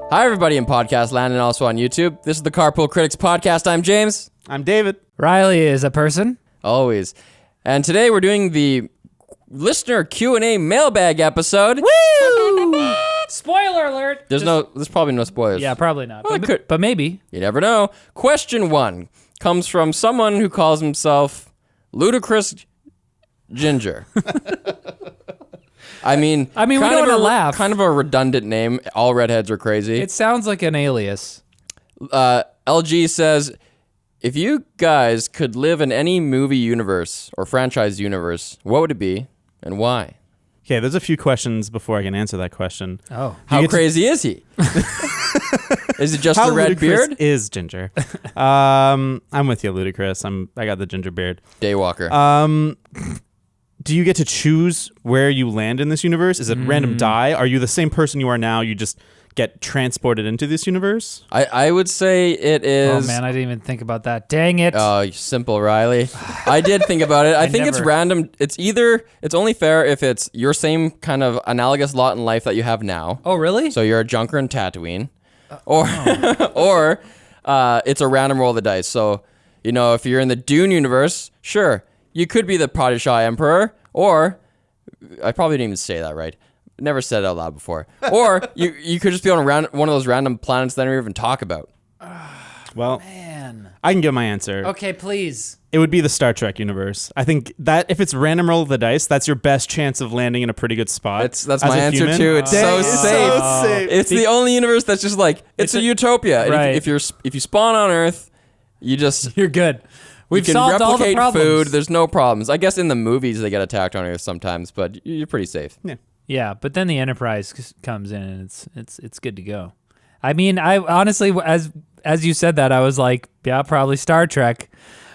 Hi, everybody in podcast land and also on YouTube. This is the Carpool Critics Podcast. I'm James. I'm David. Riley is a person. Always. And today we're doing the listener Q&A mailbag episode. Woo! Spoiler alert. There's probably no spoilers. Yeah, probably not. Well, but maybe. You never know. Question 1 comes from someone who calls himself Ludicrous Ginger. I mean, we don't want to laugh. Kind of a redundant name. All redheads are crazy. It sounds like an alias. LG says, if you guys could live in any movie universe or franchise universe, what would it be and why? Okay, there's a few questions before I can answer that question. Oh. How crazy is he? Is it just a red beard? Is Ginger. I'm with you, Ludicrous. I got the ginger beard. Daywalker. Do you get to choose where you land in this universe? Is it random die? Are you the same person you are now? You just get transported into this universe? I would say it is... Oh, man, I didn't even think about that. Dang it. Oh, you simple Riley. I did think about it. I think it's random. It's only fair if it's your same kind of analogous lot in life that you have now. Oh, really? So you're a junker in Tatooine. Or it's a random roll of the dice. So, if you're in the Dune universe, sure, you could be the Padishah Emperor, or I probably didn't even say that right. Never said it out loud before. Or you could just be on one of those random planets that I don't even talk about. Well, man. I can give my answer. Okay, please. It would be the Star Trek universe. I think that if it's random roll of the dice, that's your best chance of landing in a pretty good spot. That's my answer too. It's so safe. It's the only universe that's just like it's a utopia. Right. If you spawn on Earth, you're good. We've you can solved all the replicate problems. food. There's no problems. I guess in the movies they get attacked on Earth sometimes, but you're pretty safe. Yeah. Yeah, but then the Enterprise comes in and it's good to go. I mean, I honestly, as you said that, I was like, yeah, probably Star Trek,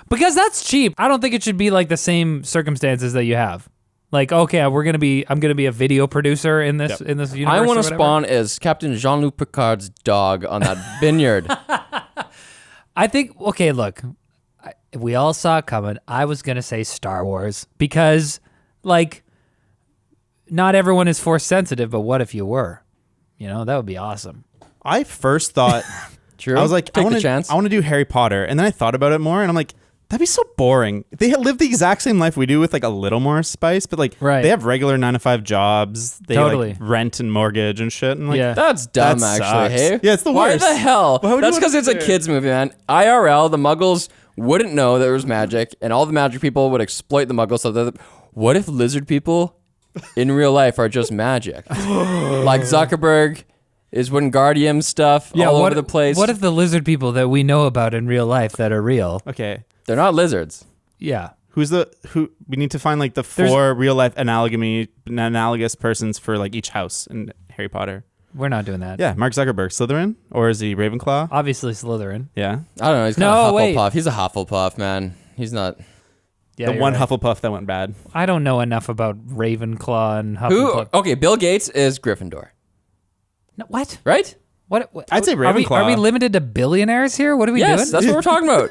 because that's cheap. I don't think it should be like the same circumstances that you have. Like, okay, I'm gonna be a video producer in this universe. I want to spawn as Captain Jean-Luc Picard's dog on that vineyard. I think. Okay, look, we all saw it coming. I was gonna say Star Wars because, like, not everyone is force sensitive, but what if you were? That would be awesome. I first thought, True. I was like, Take the chance. I want to do Harry Potter. And then I thought about it more and I'm like, that'd be so boring. They live the exact same life we do with like a little more spice, but like right. They have regular 9-to-5 jobs. They totally. like rent and mortgage and shit. And like, yeah. That's dumb, that actually. sucks. Hey? Yeah, it's the Why worst. the hell? That's because it's a do? kids movie, man. IRL, the Muggles wouldn't know there was magic, and all the magic people would exploit the Muggles. So what if lizard people in real life are just magic? Like Zuckerberg is Wingardium stuff all over the place. What if the lizard people that we know about in real life that are real? Okay. They're not lizards. Yeah. Who we need to find like the four real life analogous persons for like each house in Harry Potter. We're not doing that. Yeah, Mark Zuckerberg, Slytherin, or is he Ravenclaw? Obviously Slytherin. Yeah. I don't know. He's kind of Hufflepuff. He's a Hufflepuff, man. He's not. Yeah, the one right. Hufflepuff that went bad. I don't know enough about Ravenclaw and Hufflepuff. Okay, Bill Gates is Gryffindor. No, what? Right? What? I'd say Ravenclaw. Are we limited to billionaires here? What are we doing? Yes, that's what we're talking about.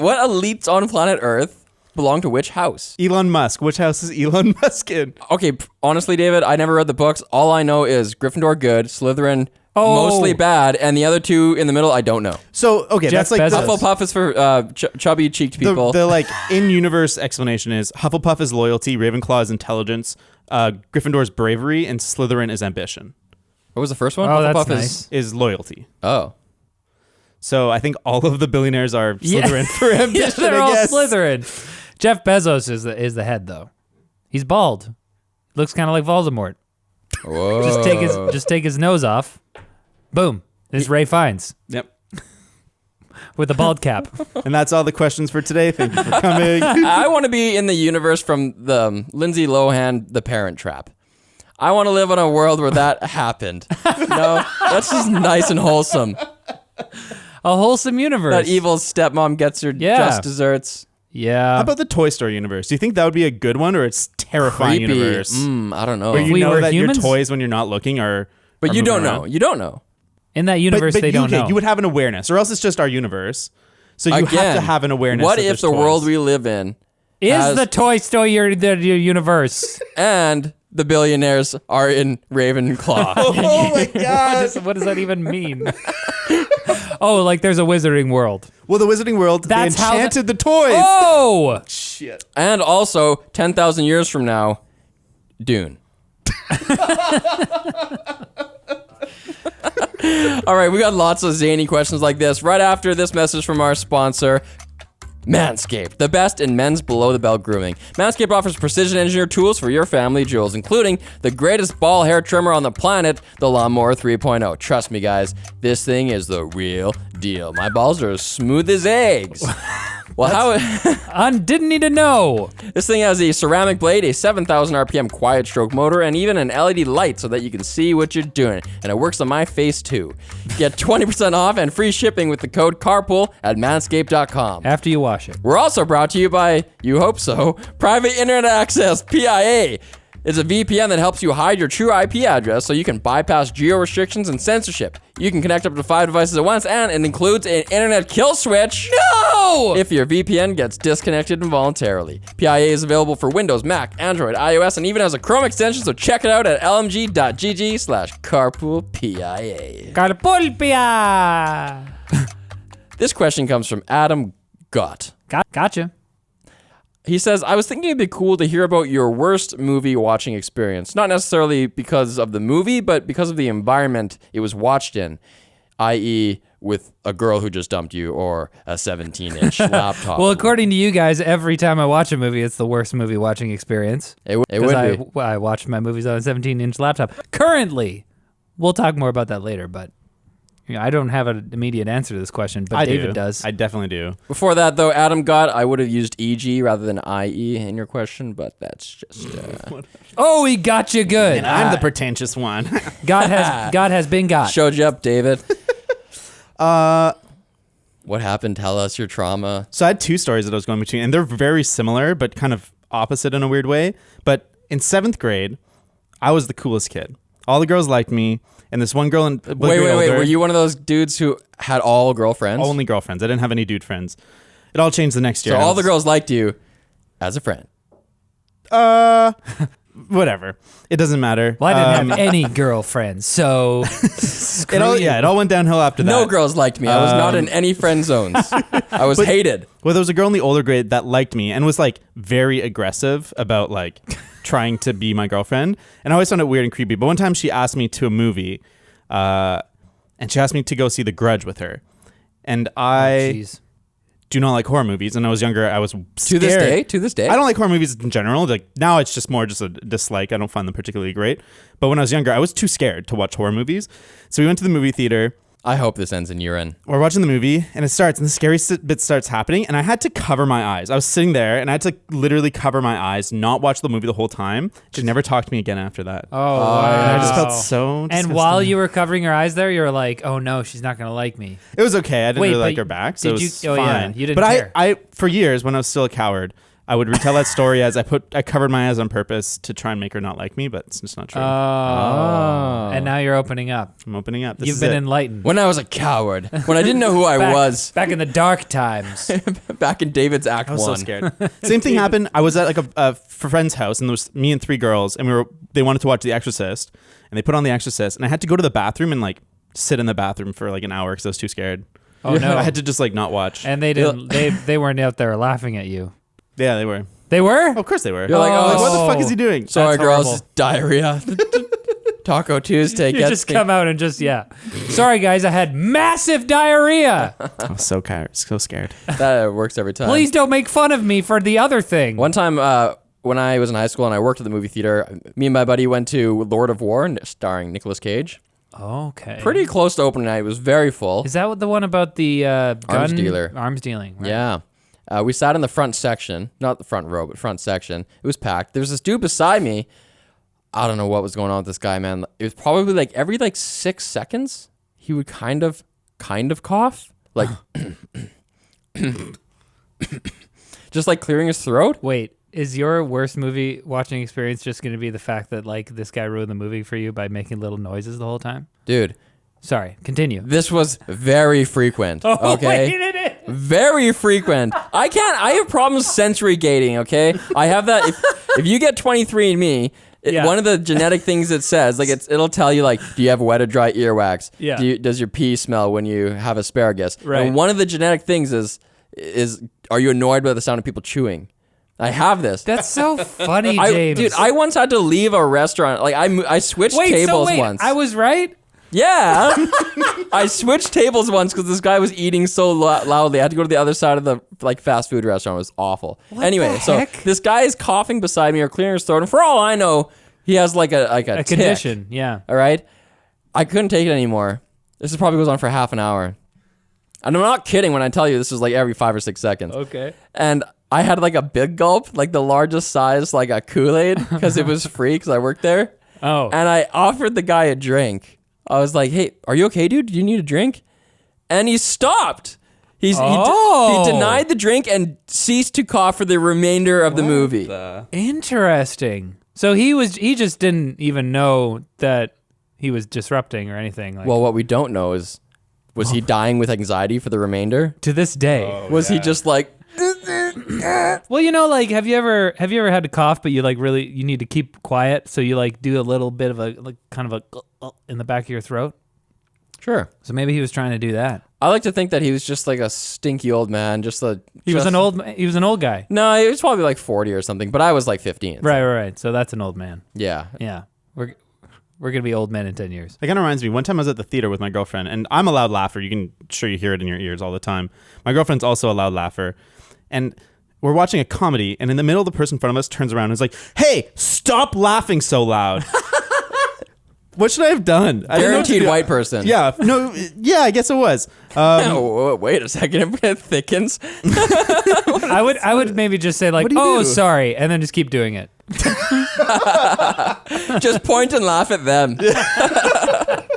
What elites on planet Earth belong to which house? Elon Musk. Which house is Elon Musk in? Okay, honestly, David, I never read the books. All I know is Gryffindor good, Slytherin mostly bad, and the other two in the middle, I don't know. So, okay, Jeff that's like Bezos. Hufflepuff is for chubby-cheeked people. The like in-universe explanation is Hufflepuff is loyalty, Ravenclaw is intelligence, Gryffindor is bravery, and Slytherin is ambition. What was the first one? Oh, Hufflepuff that's nice. Is loyalty. Oh. So I think all of the billionaires are Slytherin for ambition. They're I all guess. Slytherin. Jeff Bezos is the head though. He's bald. Looks kind of like Voldemort. Whoa. Just take his nose off. Boom. There's Ray Fiennes Yep. with a bald cap. And that's all the questions for today. Thank you for coming. I want to be in the universe from the Lindsay Lohan, The Parent Trap. I want to live in a world where that happened. That's just nice and wholesome. A wholesome universe. That evil stepmom gets her just desserts. Yeah. How about the Toy Story universe? Do you think that would be a good one, or it's terrifying Creepy. universe? I don't know. Where you we know were that humans? your toys when you're not looking are. But are you don't moving know. around. You don't know. In that universe, but they don't know. You would have an awareness, or else it's just our universe. So you have Again, to have an awareness. What that if there's the toys. world we live in Is has- the Toy Story your universe? and the billionaires are in Ravenclaw. Oh my god. What does that even mean? Oh, like there's a wizarding world. Well, the Wizarding World, That's they how enchanted the toys. Oh! Shit. And also, 10,000 years from now, Dune. All right, we got lots of zany questions like this right after this message from our sponsor, Manscaped, the best in men's below-the-belt grooming. Manscaped offers precision-engineered tools for your family jewels, including the greatest ball hair trimmer on the planet, the Lawnmower 3.0. Trust me, guys, this thing is the real deal. My balls are as smooth as eggs. Well, I didn't need to know. this thing has a ceramic blade, a 7,000 RPM quiet stroke motor, and even an LED light so that you can see what you're doing. And it works on my face too. Get 20% off and free shipping with the code CARPOOL at manscaped.com. After you wash it. We're also brought to you by, you hope so, Private Internet Access, PIA. It's a VPN that helps you hide your true IP address so you can bypass geo restrictions and censorship. You can connect up to 5 devices at once, and it includes an internet kill switch. No! If your VPN gets disconnected involuntarily. PIA is available for Windows, Mac, Android, iOS, and even has a Chrome extension, so check it out at lmg.gg/carpoolpia. Carpulpia! This question comes from Adam Gott. Gotcha. He says, I was thinking it'd be cool to hear about your worst movie watching experience. Not necessarily because of the movie, but because of the environment it was watched in, i.e. with a girl who just dumped you or a 17-inch laptop. Well, according to you guys, every time I watch a movie, it's the worst movie watching experience. It would Because be. I watch my movies on a 17-inch laptop. Currently, we'll talk more about that later, but I don't have an immediate answer to this question, but David does. I definitely do. Before that, though, Adam Gott, I would have used EG rather than IE in your question, but that's just... Oh, he got you good. And I'm the pretentious one. God has been got. Showed you up, David. What happened? Tell us your trauma. So I had 2 stories that I was going between, and they're very similar, but kind of opposite in a weird way. But in 7th grade, I was the coolest kid. All the girls liked me, and this one girl in Wait. Were you one of those dudes who had all girlfriends? Only girlfriends. I didn't have any dude friends. It all changed the next year. So all the girls liked you as a friend. Whatever. It doesn't matter. Well, I didn't have any girlfriends, so it all went downhill after that. No girls liked me. I was not in any friend zones. I was hated. Well, there was a girl in the older grade that liked me and was like very aggressive about like trying to be my girlfriend. And I always found it weird and creepy. But one time she asked me to a movie, and she asked me to go see The Grudge with her. And I do not like horror movies. And I was younger. I was scared. To this day. I don't like horror movies in general. Like now it's just more just a dislike. I don't find them particularly great. But when I was younger, I was too scared to watch horror movies. So we went to the movie theater. I hope this ends in urine. We're watching the movie and it starts and the scary bit starts happening and I had to cover my eyes. I was sitting there and I had to literally cover my eyes, not watch the movie the whole time. She never talked to me again after that. Oh, wow. And I just felt so disgusting. And while you were covering your eyes there, you were like, oh no, she's not going to like me. It was okay. I didn't really but like her back, so it did was you? Oh fine. yeah, you didn't but care. I for years when I was still a coward, I would retell that story as I covered my eyes on purpose to try and make her not like me, but it's just not true. And now you're opening up. I'm opening up. You've been enlightened. When I was a coward. When I didn't know who I was. Back in the dark times. Back in David's Act 1. I was so scared. Same thing happened. I was at like a friend's house, and there was me and 3 girls, and they wanted to watch The Exorcist, and they put on The Exorcist, and I had to go to the bathroom and like sit in the bathroom for like an hour because I was too scared. Oh no! I had to just like not watch. And they didn't. They weren't out there laughing at you. Yeah, they were. They were? Of course they were. You're like, what the fuck is he doing? Sorry, That's girls. horrible. Diarrhea. Taco Tuesday. You gets just me. come out and just Sorry guys, I had massive diarrhea. I was so scared. That works every time. Please don't make fun of me for the other thing. One time when I was in high school and I worked at the movie theater, me and my buddy went to Lord of War starring Nicolas Cage. Okay. Pretty close to opening night. It was very full. Is that what the one about the Arms dealer. Arms dealing. Right? Yeah. We sat in the front section, not the front row, but front section. It was packed. There was this dude beside me. I don't know what was going on with this guy, man. It was probably like every 6 seconds, he would kind of cough, like just like clearing his throat. Wait, is your worst movie watching experience just going to be the fact that this guy ruined the movie for you by making little noises the whole time? Dude, Sorry, continue. this was very frequent. Okay. Very frequent. I have problems sensory gating, okay? I have that. If you get 23andMe, Yeah. One of the genetic things it says, like it'll tell you, like, do you have wet or dry earwax? Yeah. Does your pee smell when you have asparagus? Right. And one of the genetic things is are you annoyed by the sound of people chewing? I have this. That's so funny, James. Dude, I once had to leave a restaurant. Like I switched tables once. I was right? Yeah. I switched tables once because this guy was eating so loudly. I had to go to the other side of the fast food restaurant. It was awful. Anyway, so heck? this guy is coughing beside me or clearing his throat, and for all I know, he has like a tick. condition. Yeah. All right. I couldn't take it anymore. This probably goes on for half an hour. And I'm not kidding when I tell you this is like every 5 or 6 seconds. Okay. And I had like a big gulp, like the largest size, like a Kool-Aid, because it was free because I worked there. Oh. And I offered the guy a drink. I was like, hey, are you okay, dude? Do you need a drink? And he stopped. He denied the drink and ceased to cough for the remainder of the movie. Interesting. So he just didn't even know that he was disrupting or anything. Like, Well, what we don't know is, was he dying with anxiety for the remainder? to this day. Was he just like, Well, you know, like, have you ever had to cough, but you like really you need to keep quiet, so you like do a little bit of a like kind of a in the back of your throat. sure. So maybe he was trying to do that. I like to think that he was just like a stinky old man. He was an old guy. No, he was probably like 40 or something, but I was like 15. Right. So that's an old man. Yeah. Yeah. We're gonna be old men in 10 years. That kind of reminds me. One time I was at the theater with my girlfriend, and I'm a loud laugher. Sure you hear it in your ears all the time. My girlfriend's also a loud laugher, and we're watching a comedy, and in the middle, the person in front of us turns around and is like, "Hey, stop laughing so loud." What should I have done? I didn't know what to Guaranteed do. white person. Yeah. No. Yeah. I guess it was. Oh, wait a second. It thickens. I would maybe just say like, What do you "Oh, do?" sorry," and then just keep doing it. Just point and laugh at them. That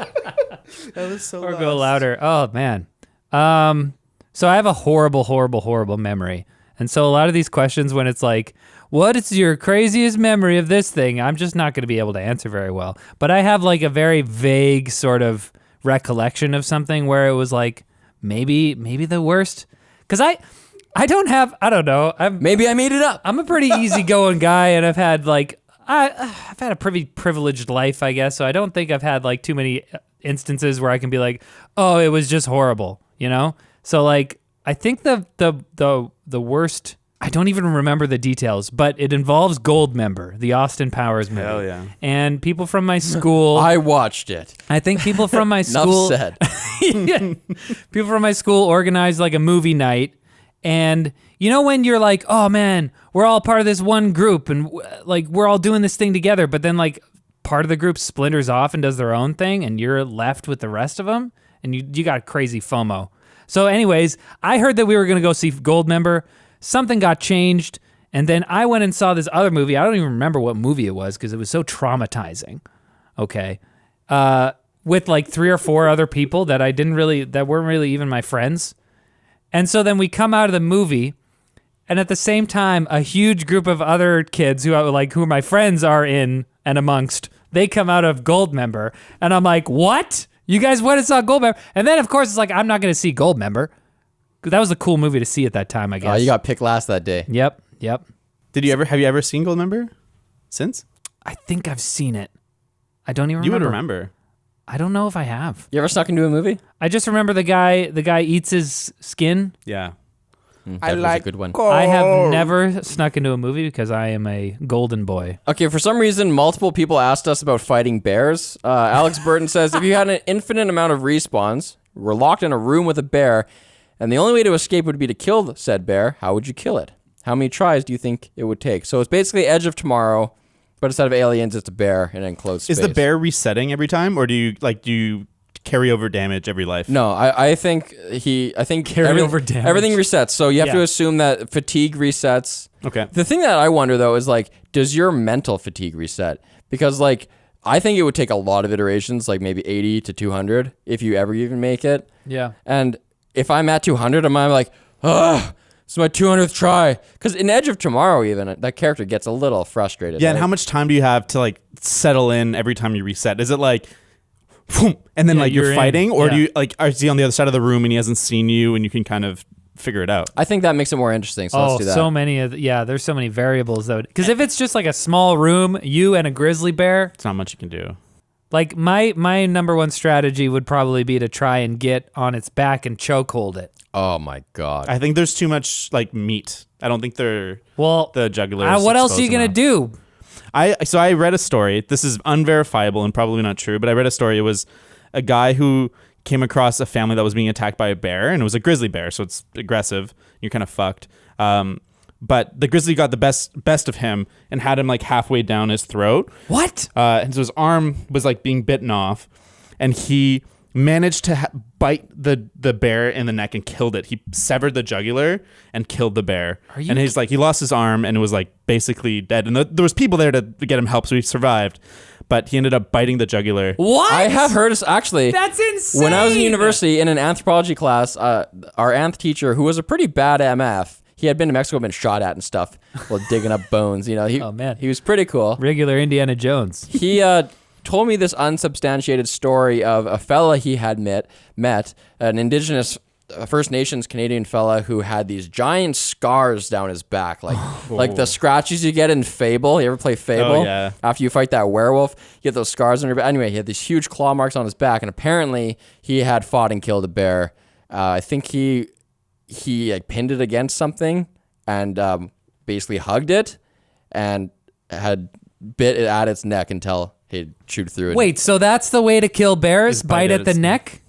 was so. Or go louder. Oh man. So I have a horrible memory. And so a lot of these questions when it's like, what is your craziest memory of this thing? I'm just not going to be able to answer very well. But I have like a very vague sort of recollection of something where it was like maybe the worst. Cuz I don't know. Maybe I made it up. I'm a pretty easygoing guy, and I've had like I've had a pretty privileged life, I guess. So I don't think I've had like too many instances where I can be like, "Oh, it was just horrible," you know? So like I think the worst, I don't even remember the details, but it involves Goldmember, the Austin Powers movie. Hell yeah. And people from my school, I watched it. I think people from my school Enough said. Yeah. People from my school organized like a movie night, and you know when you're like, oh man, we're all part of this one group, and like we're all doing this thing together, but then like part of the group splinters off and does their own thing, and you're left with the rest of them, and you got crazy FOMO. So anyways, I heard that we were gonna go see Goldmember. Something got changed, and then I went and saw this other movie. I don't even remember what movie it was because it was so traumatizing. Okay. With like 3 or 4 other people that weren't really even my friends. And so then we come out of the movie, and at the same time, a huge group of other kids who my friends are in and amongst, they come out of Goldmember, and I'm like, what? You guys went and saw Goldmember? And then of course it's like, I'm not going to see Goldmember. That was a cool movie to see at that time, I guess. Oh, you got picked last that day. Yep. Have you ever seen Goldmember since? I think I've seen it. I don't even remember. You would remember. I don't know if I have. You ever snuck into a movie? I just remember the guy eats his skin. Yeah. That was a good one. I have never snuck into a movie because I am a golden boy. Okay, for some reason, multiple people asked us about fighting bears. Alex Burton says, if you had an infinite amount of respawns, were locked in a room with a bear, and the only way to escape would be to kill said bear, how would you kill it? How many tries do you think it would take? So it's basically Edge of Tomorrow, but instead of aliens, it's a bear in an enclosed space. Is the bear resetting every time, or do you carry over damage every life? No, I think Carry over damage. Everything resets. So you have to Yeah. assume that fatigue resets. Okay. The thing that I wonder though is like, does your mental fatigue reset? Because like, I think it would take a lot of iterations, like maybe 80 to 200, if you ever even make it. Yeah. And if I'm at 200, I'm like, ugh, it's my 200th try. Because in Edge of Tomorrow, even that character gets a little frustrated. Yeah, right? and how much time do you have to like settle in every time you reset? Is it like, boom, and then Yeah, like you're you're in. fighting, or do Yeah. you like is he on the other side of the room and he hasn't seen you and you can kind of figure it out. I think that makes it more interesting. So let's do that. so many there's so many variables though. Because if it's just like a small room, you and a grizzly bear, It's not much you can do. like my number one strategy would probably be to try and get on its back and chokehold it. Oh my god. I think there's too much like meat. I don't think they're Well, the jugular. what else are you gonna do? So I read a story. This is unverifiable and probably not true, but I read a story. It was a guy who came across a family that was being attacked by a bear, and it was a grizzly bear, so it's aggressive. You're kind of fucked. But the grizzly got the best of him and had him like halfway down his throat. What? And so his arm was like being bitten off, and he managed to bite the bear in the neck and killed it. He severed the jugular and killed the bear. And he's like, he lost his arm and it was like basically dead. And there was people there to get him help, so he survived. But he ended up biting the jugular. What? I have heard actually. That's insane. When I was in university in an anthropology class, our anth teacher, who was a pretty bad MF, he had been to Mexico, been shot at and stuff while digging up bones. You know, Oh, man. he was pretty cool. Regular Indiana Jones. He told me this unsubstantiated story of a fella he had met an indigenous First Nations Canadian fella who had these giant scars down his back, like the scratches you get in Fable. You ever play Fable? Oh, yeah. After you fight that werewolf, you get those scars on your back. Anyway, he had these huge claw marks on his back, and apparently he had fought and killed a bear. I think he like pinned it against something and basically hugged it and had bit it at its neck until he'd chewed through it. Wait, so that's the way to kill bears? Bite at the neck?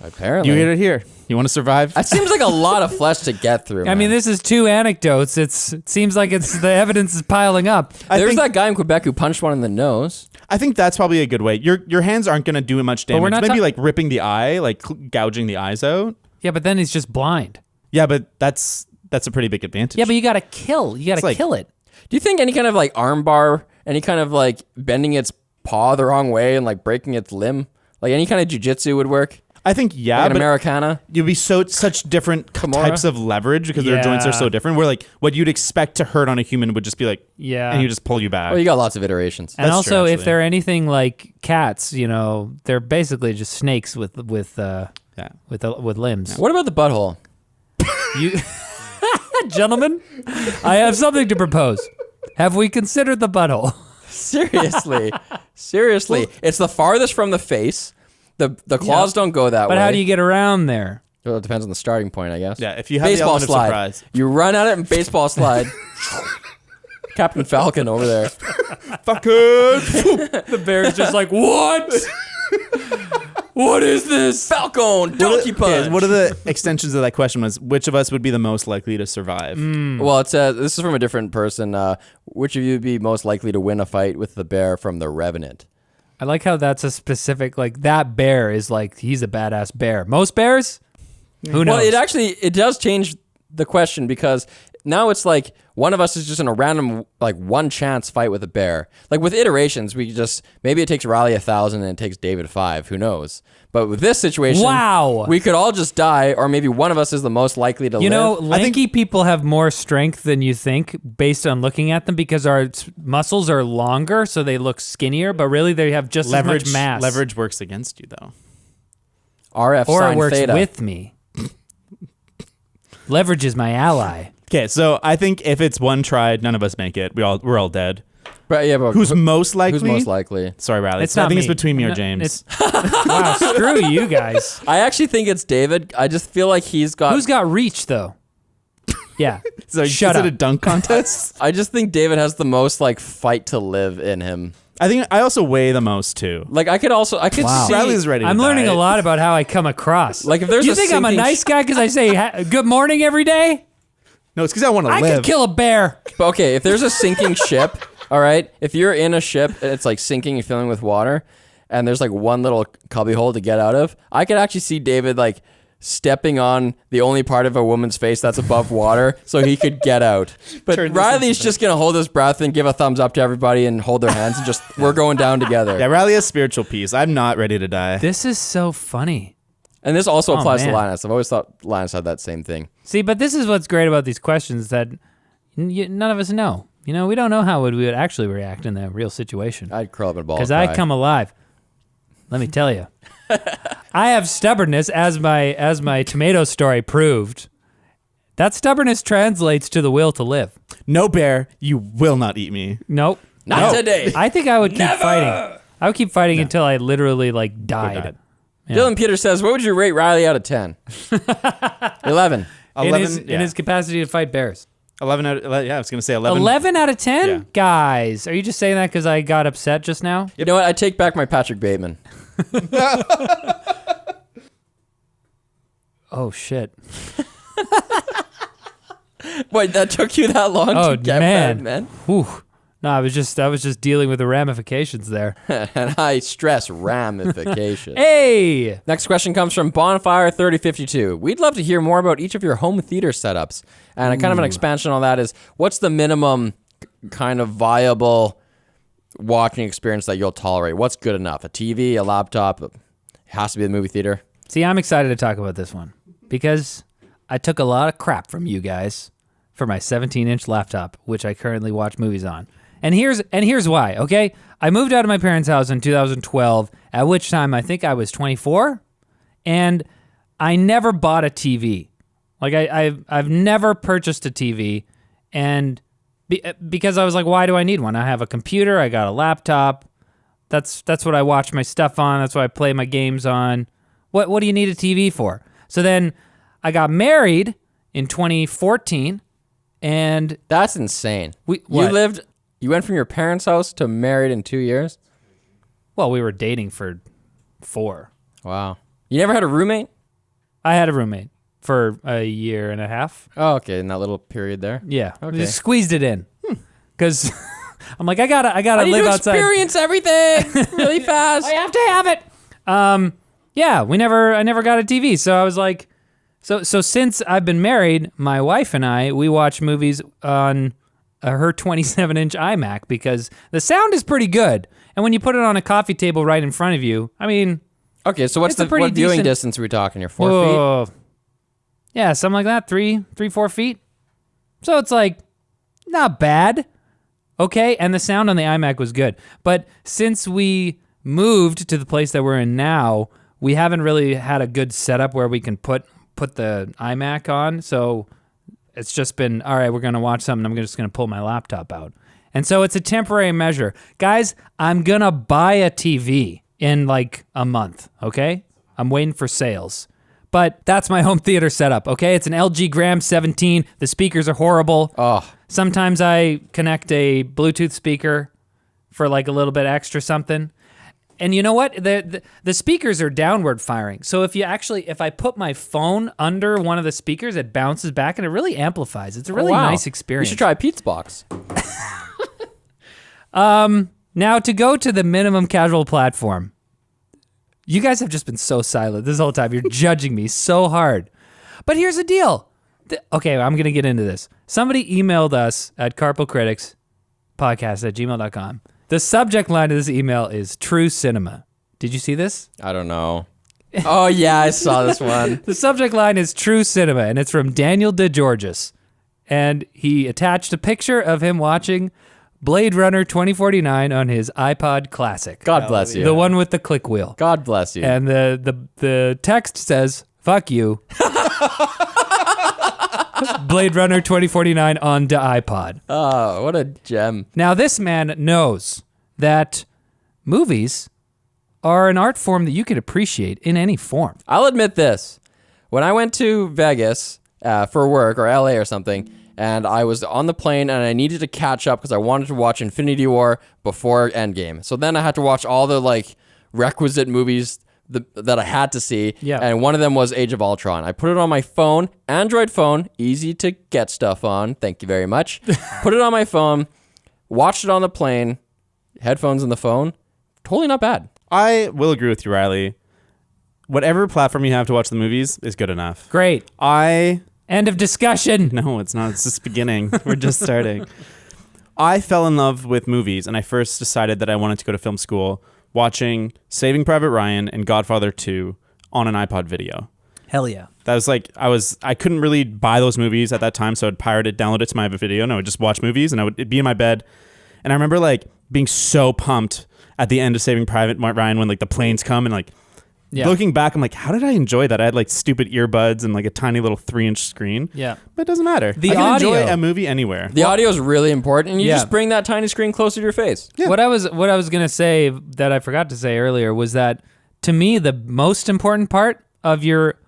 Apparently. You heard it here. You want to survive? That seems like a lot of flesh to get through. I mean, man. this is two anecdotes. It seems like the evidence is piling up. There's that guy in Quebec who punched one in the nose. I think that's probably a good way. Your hands aren't going to do much damage. we're not Maybe like ripping the eye, like gouging the eyes out. Yeah, but then he's just blind. Yeah, but that's a pretty big advantage. Yeah, but you gotta kill. You gotta like- kill it. Do you think any kind of like arm bar, any kind of like bending its paw the wrong way and like breaking its limb, like any kind of jujitsu would work? I think yeah, Like an but Americana? you'd be such different types of leverage because their joints are so different. Where like what you'd expect to hurt on a human would just be like, Yeah. and you just pull you back. Well, you got lots of iterations. And That's also, true, if actually. they're anything like cats, you know, they're basically just snakes with yeah. limbs. What about the butthole? You, gentlemen, I have something to propose. Have we considered the butthole? Seriously. It's the farthest from the face. The claws don't go that way. But how do you get around there? Well, it depends on the starting point, I guess. Yeah, if you have baseball the element of slide. surprise. You run at it and baseball slide. Captain Falcon over there. Fuck it. The bear's just like, what? What is this? Falcon, donkey punch. One of the extensions of that question was, which of us would be the most likely to survive? Well, it says, this is from a different person. Which of you would be most likely to win a fight with the bear from The Revenant? I like how that's a specific, like, that bear is like, he's a badass bear. Most bears? Who knows? Well, it does change the question because now it's like one of us is just in a random, like, one chance fight with a bear. Like, with iterations, maybe it takes Riley 1,000 and it takes David 5. Who knows? But with this situation, Wow. we could all just die, or maybe one of us is the most likely to live. You know, lanky people have more strength than you think based on looking at them because our muscles are longer, so they look skinnier, but really they have just as much mass. Leverage works against you, though. RF or sine it works theta. with me. Leverage is my ally. Okay, so I think if it's one try, none of us make it. We're all dead. But Who's most likely? Who's most likely? Sorry, Riley. It's I not think it's me. between me or No, James. Wow, screw you guys. I actually think it's David. I just feel like he's got. Who's got reach though? Yeah. So Shut is up. it a dunk contest? I just think David has the most like fight to live in him. I think I also weigh the most too. Like I could Wow. see. Riley's ready. I'm to learning die. a lot about how I come across. Like, if there's you a think I'm a sinking nice guy because I say good morning every day? No, it's because I want to I live. could kill a bear. But okay, if there's a sinking ship, all right, if you're in a ship and it's like sinking, you're filling with water, and there's like one little cubby hole to get out of, I could actually see David like stepping on the only part of a woman's face that's above water so he could get out. But Turn this Riley's just gonna hold his breath and give a thumbs up to everybody and hold their hands and just we're going down together. Yeah, Riley has spiritual peace. I'm not ready to die. This is so funny. And this also Oh, applies man. to Linus. I've always thought Linus had that same thing. See, but this is what's great about these questions that none of us know. You know, we don't know how we would actually react in that real situation. I'd curl up in a ball. Because and I cry. come alive. Let me tell you. I have stubbornness, as my tomato story proved, That stubbornness translates to the will to live. No, bear, you will not eat me. Nope. Not today. I think I would keep fighting. I would keep fighting until I literally like died. Yeah. Dylan Peter says, what would you rate Riley out of 10? 11. In his capacity to fight bears. 11 out of, yeah, I was going to say 11. 11 out of 10? Yeah. Guys, are you just saying that because I got upset just now? You know what? I take back my Patrick Bateman. Oh, shit. Wait, that took you that long Oh, to get man. back, man? Whew. No, I was just dealing with the ramifications there. And I stress ramifications. Hey! Next question comes from Bonfire3052. We'd love to hear more about each of your home theater setups. And a kind of an expansion on that is, what's the minimum kind of viable watching experience that you'll tolerate? What's good enough? A TV, a laptop? It has to be the movie theater? See, I'm excited to talk about this one because I took a lot of crap from you guys for my 17-inch laptop, which I currently watch movies on. And here's why, okay? I moved out of my parents' house in 2012, at which time I think I was 24, and I never bought a TV. Like I've never purchased a TV, and because I was like, why do I need one? I have a computer, I got a laptop. That's what I watch my stuff on. That's what I play my games on. What do you need a TV for? So then I got married in 2014, and That's insane. What? You went from your parents' house to married in 2 years? well, we were dating for 4. Wow. You never had a roommate? I had a roommate for a year and a half. Oh, okay, in that little period there. Yeah, Okay. just squeezed it in because I'm like I gotta I need live to outside. experience everything really fast. I have to have it. Yeah, I never got a TV, so I was like, so since I've been married, my wife and we watch movies on her 27-inch iMac because the sound is pretty good, and when you put it on a coffee table right in front of you, I mean, Okay, so what's It's a the pretty what viewing decent- distance are we talking here? 4 feet? whoa. Yeah, something like that, 4 feet. So it's like not bad. Okay, and the sound on the iMac was good, but since we moved to the place that we're in now, we haven't really had a good setup where we can put the iMac on. So it's just been, all right, we're going to watch something. I'm just going to pull my laptop out. And so it's a temporary measure. Guys, I'm going to buy a TV in like a month, okay? I'm waiting for sales. But that's my home theater setup, okay? It's an LG Gram 17. The speakers are horrible. Oh, Sometimes I connect a Bluetooth speaker for like a little bit extra something. And you know what? The speakers are downward firing. So if I put my phone under one of the speakers, it bounces back and it really amplifies. It's a really wow. nice experience. You should try a Pete's Box. Now to go to the minimum casual platform. You guys have just been so silent this whole time. You're judging me so hard. But here's the deal. Okay, I'm going to get into this. Somebody emailed us at carpalcriticspodcast@gmail.com. The subject line of this email is True Cinema. Did you see this? I don't know. Oh, yeah, I saw this one. The subject line is True Cinema, and it's from Daniel DeGeorgis. And he attached a picture of him watching Blade Runner 2049 on his iPod Classic. God bless you. The one with the click wheel. God bless you. And the text says, fuck you. Blade Runner 2049 on the iPod. Oh, what a gem. Now, this man knows that movies are an art form that you can appreciate in any form. I'll admit this. When I went to Vegas for work or LA or something, and I was on the plane and I needed to catch up because I wanted to watch Infinity War before Endgame. So then I had to watch all the like requisite movies that I had to see. Yeah. And one of them was Age of Ultron. I put it on my phone, Android phone, easy to get stuff on. Thank you very much. Put it on my phone, watched it on the plane, headphones in the phone. Totally not bad. I will agree with you, Riley. Whatever platform you have to watch the movies is good enough. Great. End of discussion. No, it's not. It's just beginning. We're just starting. I fell in love with movies, and I first decided that I wanted to go to film school watching Saving Private Ryan and Godfather 2 on an iPod video. Hell yeah. That was like, I couldn't really buy those movies at that time, so I'd pirate it, download it to my video, and I would just watch movies, and it'd be in my bed. And I remember like being so pumped at the end of Saving Private Ryan when like the planes come and like Yeah. looking back, I'm like, how did I enjoy that? I had like stupid earbuds and like a tiny little 3-inch screen. Yeah. But it doesn't matter. The I can audio. enjoy a movie anywhere. The audio is really important, and you Yeah. just bring that tiny screen closer to your face. Yeah. What I was gonna say that I forgot to say earlier was that to me the most important part of your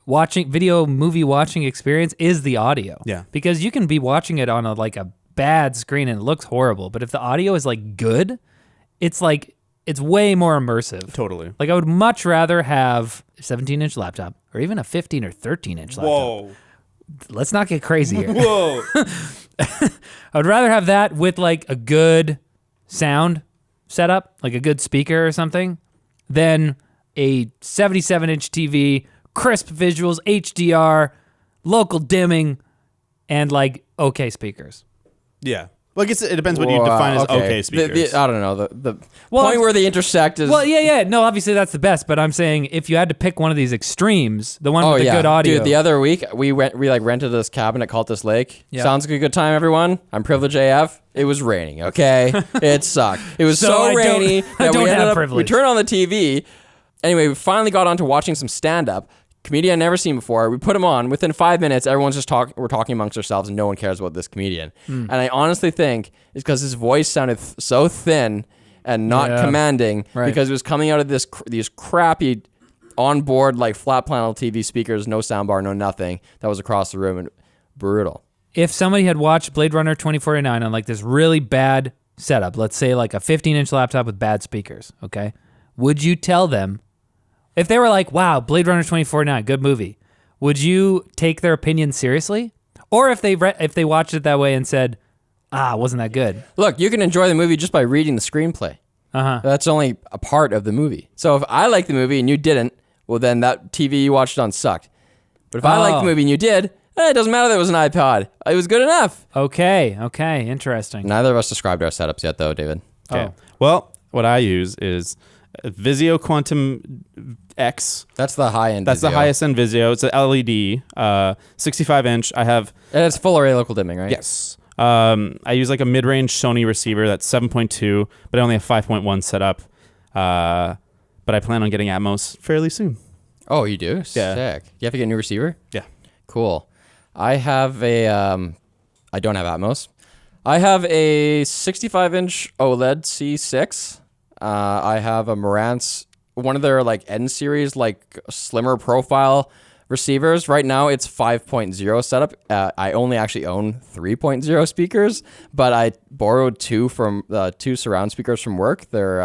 movie watching experience is the audio. Yeah. Because you can be watching it on a bad screen and it looks horrible, but if the audio is like good, it's way more immersive. Totally. Like I would much rather have a 17-inch laptop or even a 15 or 13-inch laptop. Whoa. Let's not get crazy here. Whoa. I would rather have that with like a good sound setup, like a good speaker or something, than a 77-inch TV, crisp visuals, HDR, local dimming, and like okay speakers. Yeah. Well, I guess it depends what you define as okay speakers. I don't know. The Well, point where they intersect is... Well, yeah. No, obviously that's the best, but I'm saying if you had to pick one of these extremes, the one with the good audio. Dude, the other week, we rented this cabin at Cultus Lake. Yeah. Sounds like a good time, everyone. I'm privileged AF. It was raining, okay? It sucked. It was So so I don't- rainy I that don't we have ended up... We privilege. turned on the TV. Anyway, we finally got on to watching some stand-up. Comedian I've never seen before. We put him on. Within 5 minutes, everyone's just we're talking amongst ourselves, and no one cares about this comedian. And I honestly think it's because his voice sounded so thin and not commanding, Right. because it was coming out of these crappy onboard like flat panel TV speakers, no soundbar, no nothing. That was across the room, and brutal. If somebody had watched Blade Runner 2049 on like this really bad setup, let's say like a 15-inch laptop with bad speakers, okay? Would you tell them, if they were like, wow, Blade Runner 2049, good movie, would you take their opinion seriously? Or if they watched it that way and said, wasn't that good? Look, you can enjoy the movie just by reading the screenplay. Uh-huh. That's only a part of the movie. So if I like the movie and you didn't, well, then that TV you watched it on sucked. But if I like the movie and you did, it doesn't matter that it was an iPod. It was good enough. Okay, interesting. Neither of us described our setups yet, though, David. Okay. Well, what I use is Vizio Quantum X. That's the high end. That's the highest end Vizio. It's an LED, 65-inch. I have... And it's full array local dimming, right? Yes. I use like a mid-range Sony receiver that's 7.2, but I only have 5.1 set up. But I plan on getting Atmos fairly soon. Oh, you do? Sick. You have to get a new receiver? Yeah. Cool. I have a... I don't have Atmos. I have a 65-inch OLED C6. I have a Marantz, one of their like N series, like slimmer profile receivers. Right now it's 5.0 setup. I only actually own 3.0 speakers, but I borrowed two surround speakers from work. They're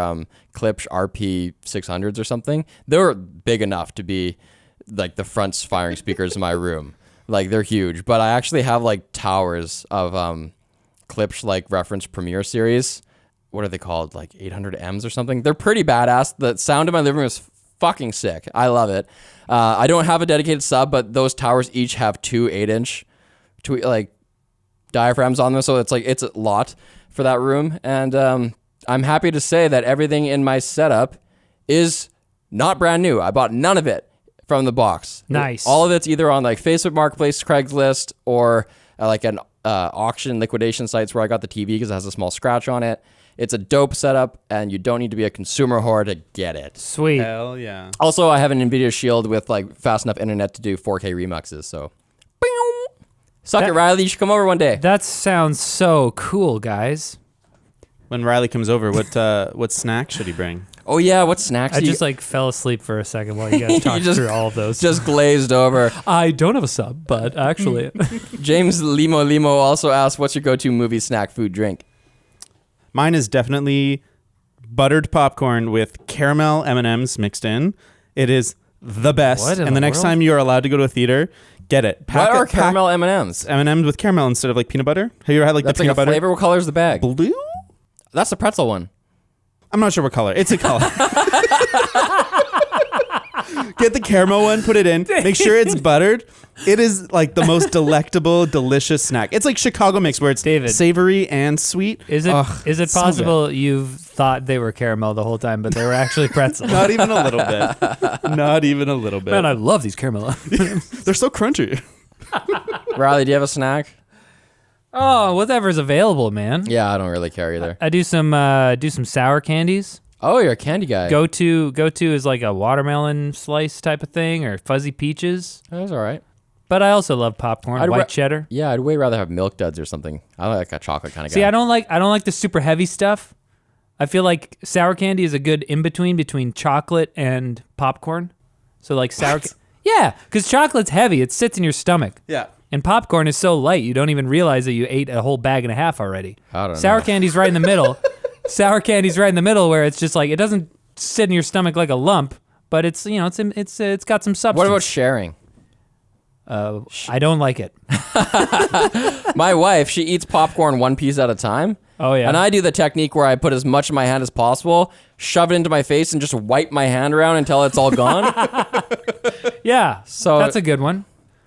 Klipsch RP 600s or something. They're big enough to be like the front firing speakers in my room. Like they're huge, but I actually have like towers of Klipsch like reference Premiere series. What are they called? Like 800Ms or something. They're pretty badass. The sound in my living room is fucking sick. I love it. I don't have a dedicated sub, but those towers each have two 8-inch like diaphragms on them. So it's a lot for that room. And I'm happy to say that everything in my setup is not brand new. I bought none of it from the box. Nice. All of it's either on like Facebook Marketplace, Craigslist, or like an auction liquidation sites where I got the TV because it has a small scratch on it. It's a dope setup, and you don't need to be a consumer whore to get it. Sweet. Hell yeah. Also, I have an NVIDIA Shield with like fast enough internet to do 4K remixes. So, suck it, Riley. You should come over one day. That sounds so cool, guys. When Riley comes over, what snack should he bring? Oh yeah, what snacks? I do you- just like fell asleep for a second while you guys talked through all of those. just glazed over. I don't have a sub, but actually, James Limo also asked, "What's your go-to movie snack, food, drink?" Mine is definitely buttered popcorn with caramel M&Ms mixed in. It is the best. What in And the the next world? time you are allowed to go to a theater, get it. What are caramel M&Ms? M&Ms with caramel instead of like peanut butter. Have you ever had like That's the like peanut a butter? flavor. What color is the bag? Blue? That's the pretzel one. I'm not sure what color. It's a color. Get the caramel one, put it in. Make sure it's buttered. It is like the most delectable, delicious snack. It's like Chicago mix where it's David. savory and sweet. is it so possible you've thought they were caramel the whole time, but they were actually pretzel? Not even a little bit. Not even a little bit. Man, I love these caramel. They're so crunchy. Riley, do you have a snack? Oh, whatever's available, man. Yeah, I don't really care either. I do some sour candies. Oh, you're a candy guy. Go to is like a watermelon slice type of thing or fuzzy peaches. That was all right. But I also love popcorn, white cheddar. Yeah, I'd way rather have Milk Duds or something. I like a chocolate kind of guy. See, I don't like the super heavy stuff. I feel like sour candy is a good in between chocolate and popcorn. So like sour. Yeah, because chocolate's heavy. It sits in your stomach. Yeah. And popcorn is so light, you don't even realize that you ate a whole bag and a half already. I don't Sour know. candy's right in the middle. Sour candy's right in the middle where it's just like, it doesn't sit in your stomach like a lump, but it's, you know, it's got some substance. What about sharing? I don't like it. My wife, she eats popcorn one piece at a time. Oh, yeah. And I do the technique where I put as much in my hand as possible, shove it into my face, and just wipe my hand around until it's all gone. Yeah, So- that's a good one.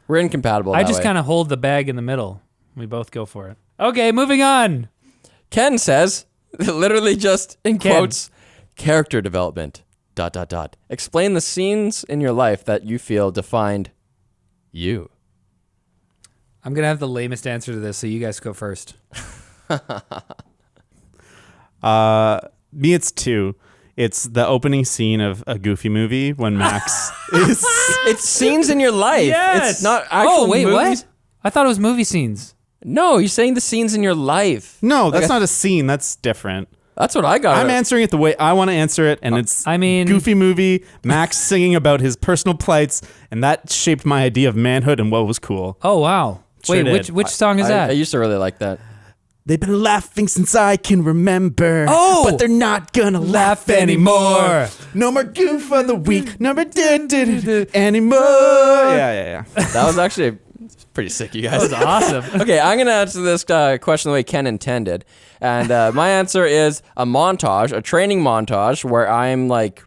We're incompatible I that just way. kind of hold the bag in the middle. We both go for it. Okay, moving on. Ken says, literally just in Ken. quotes, character development, ... Explain the scenes in your life that you feel defined you. I'm going to have the lamest answer to this, so you guys go first. Me, it's 2. It's the opening scene of a Goofy movie when Max is. It's scenes in your life. Yes! It's not actual Oh, wait, movies. what? I thought it was movie scenes. No, he's saying the scenes in your life. No, that's Like, not a scene. That's different. That's what I got. I'm answering it the way I want to answer it, and it's I mean- Goofy movie, Max singing about his personal plights, and that shaped my idea of manhood and what was cool. Oh, wow. Sure Wait, did. which song is that? I used to really like that. They've been laughing since I can remember. Oh! But they're not gonna laugh anymore. No more goof of the week. No more anymore. Yeah. That was actually pretty sick, you guys. That was awesome. Okay, I'm going to answer this question the way Ken intended. And my answer is a montage, a training montage where I'm like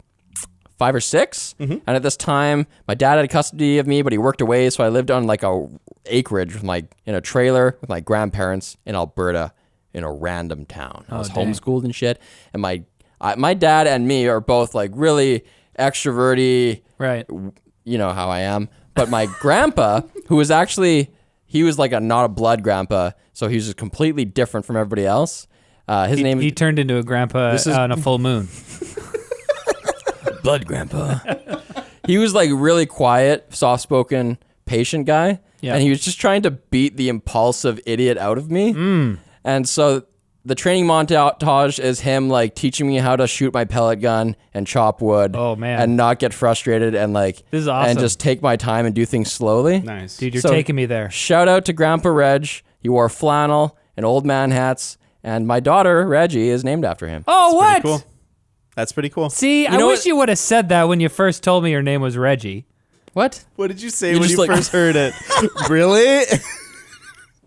5 or 6. And at this time, my dad had custody of me, but he worked away. So I lived on like a acreage with in a trailer with my grandparents in Alberta in a random town. I was dang. homeschooled and shit. And my dad and me are both like really extroverty. Right. You know how I am. But my grandpa, who was actually, he was like not a blood grandpa, so he was just completely different from everybody else. His name He is turned into a grandpa on a full moon. Blood Grandpa. He was like really quiet, soft-spoken, patient guy. Yeah. And he was just trying to beat the impulsive idiot out of me. And so the training montage is him like teaching me how to shoot my pellet gun and chop wood. Oh, man. And not get frustrated and This is awesome. and just take my time and do things slowly. Nice. Dude, you're So- taking me there. Shout out to Grandpa Reg. He wore flannel and old man hats. And my daughter, Reggie, is named after him. Oh, what? Pretty cool. That's pretty cool. See, I know wish what- you would have said that when you first told me your name was Reggie. What? What did you say You when just you like- first heard it? Really?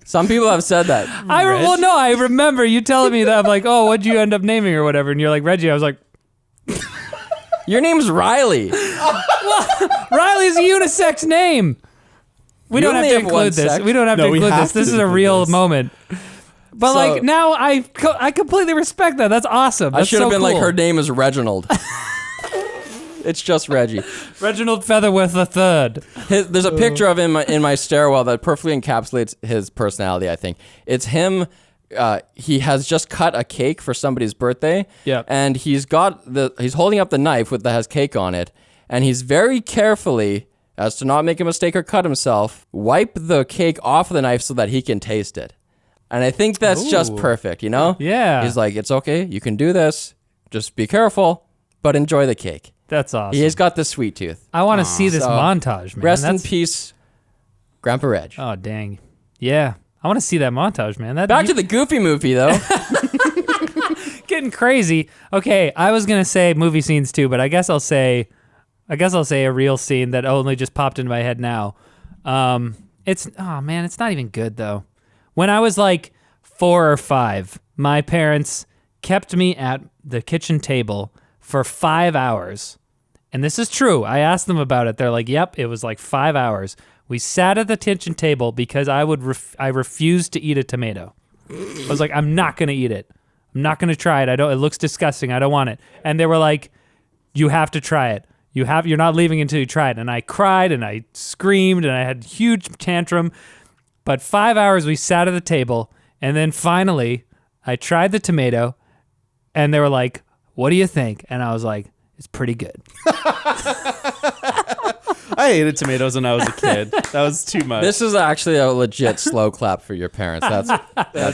Some people have said that. Well, no, I remember you telling me that. I'm like, oh, what'd you end up naming or whatever? And you're like, Reggie. I was like, Your name's Riley. Riley's a unisex name. We You don't have only to have one include this. sex. We don't have No, to we include have this. to This is a include real this. moment. But So- like now, I completely respect that. That's awesome. I That's should have so been like, cool. her name is Reginald. It's just Reggie. Reginald Featherwith III. There's a picture of him in my stairwell that perfectly encapsulates his personality, I think. It's him. He has just cut a cake for somebody's birthday. Yep. And he's holding up the knife that has cake on it. And he's very carefully, as to not make a mistake or cut himself, wipe the cake off the knife so that he can taste it. And I think that's just Ooh. perfect, you know? Yeah. He's like, it's okay. You can do this. Just be careful, but enjoy the cake. That's awesome. He's got the sweet tooth. I want to see this So, montage, man. Rest in That's- peace, Grandpa Reg. Oh dang. Yeah. I want to see that montage, man. Back to the Goofy movie, though. getting crazy. Okay, I was gonna say movie scenes too, but I guess I'll say a real scene that only just popped into my head now. It's not even good though. When I was like 4 or 5, my parents kept me at the kitchen table for 5 hours. And this is true. I asked them about it. They're like, "Yep, it was like 5 hours." We sat at the kitchen table because I refused to eat a tomato. I was like, "I'm not going to eat it. I'm not going to try it. It looks disgusting. I don't want it." And they were like, "You have to try it. You're not leaving until you try it." And I cried and I screamed and I had a huge tantrum. But 5 hours we sat at the table, and then finally I tried the tomato, and they were like, what do you think? And I was like, it's pretty good. I hated tomatoes when I was a kid. That was too much. This is actually a legit slow clap for your parents. That's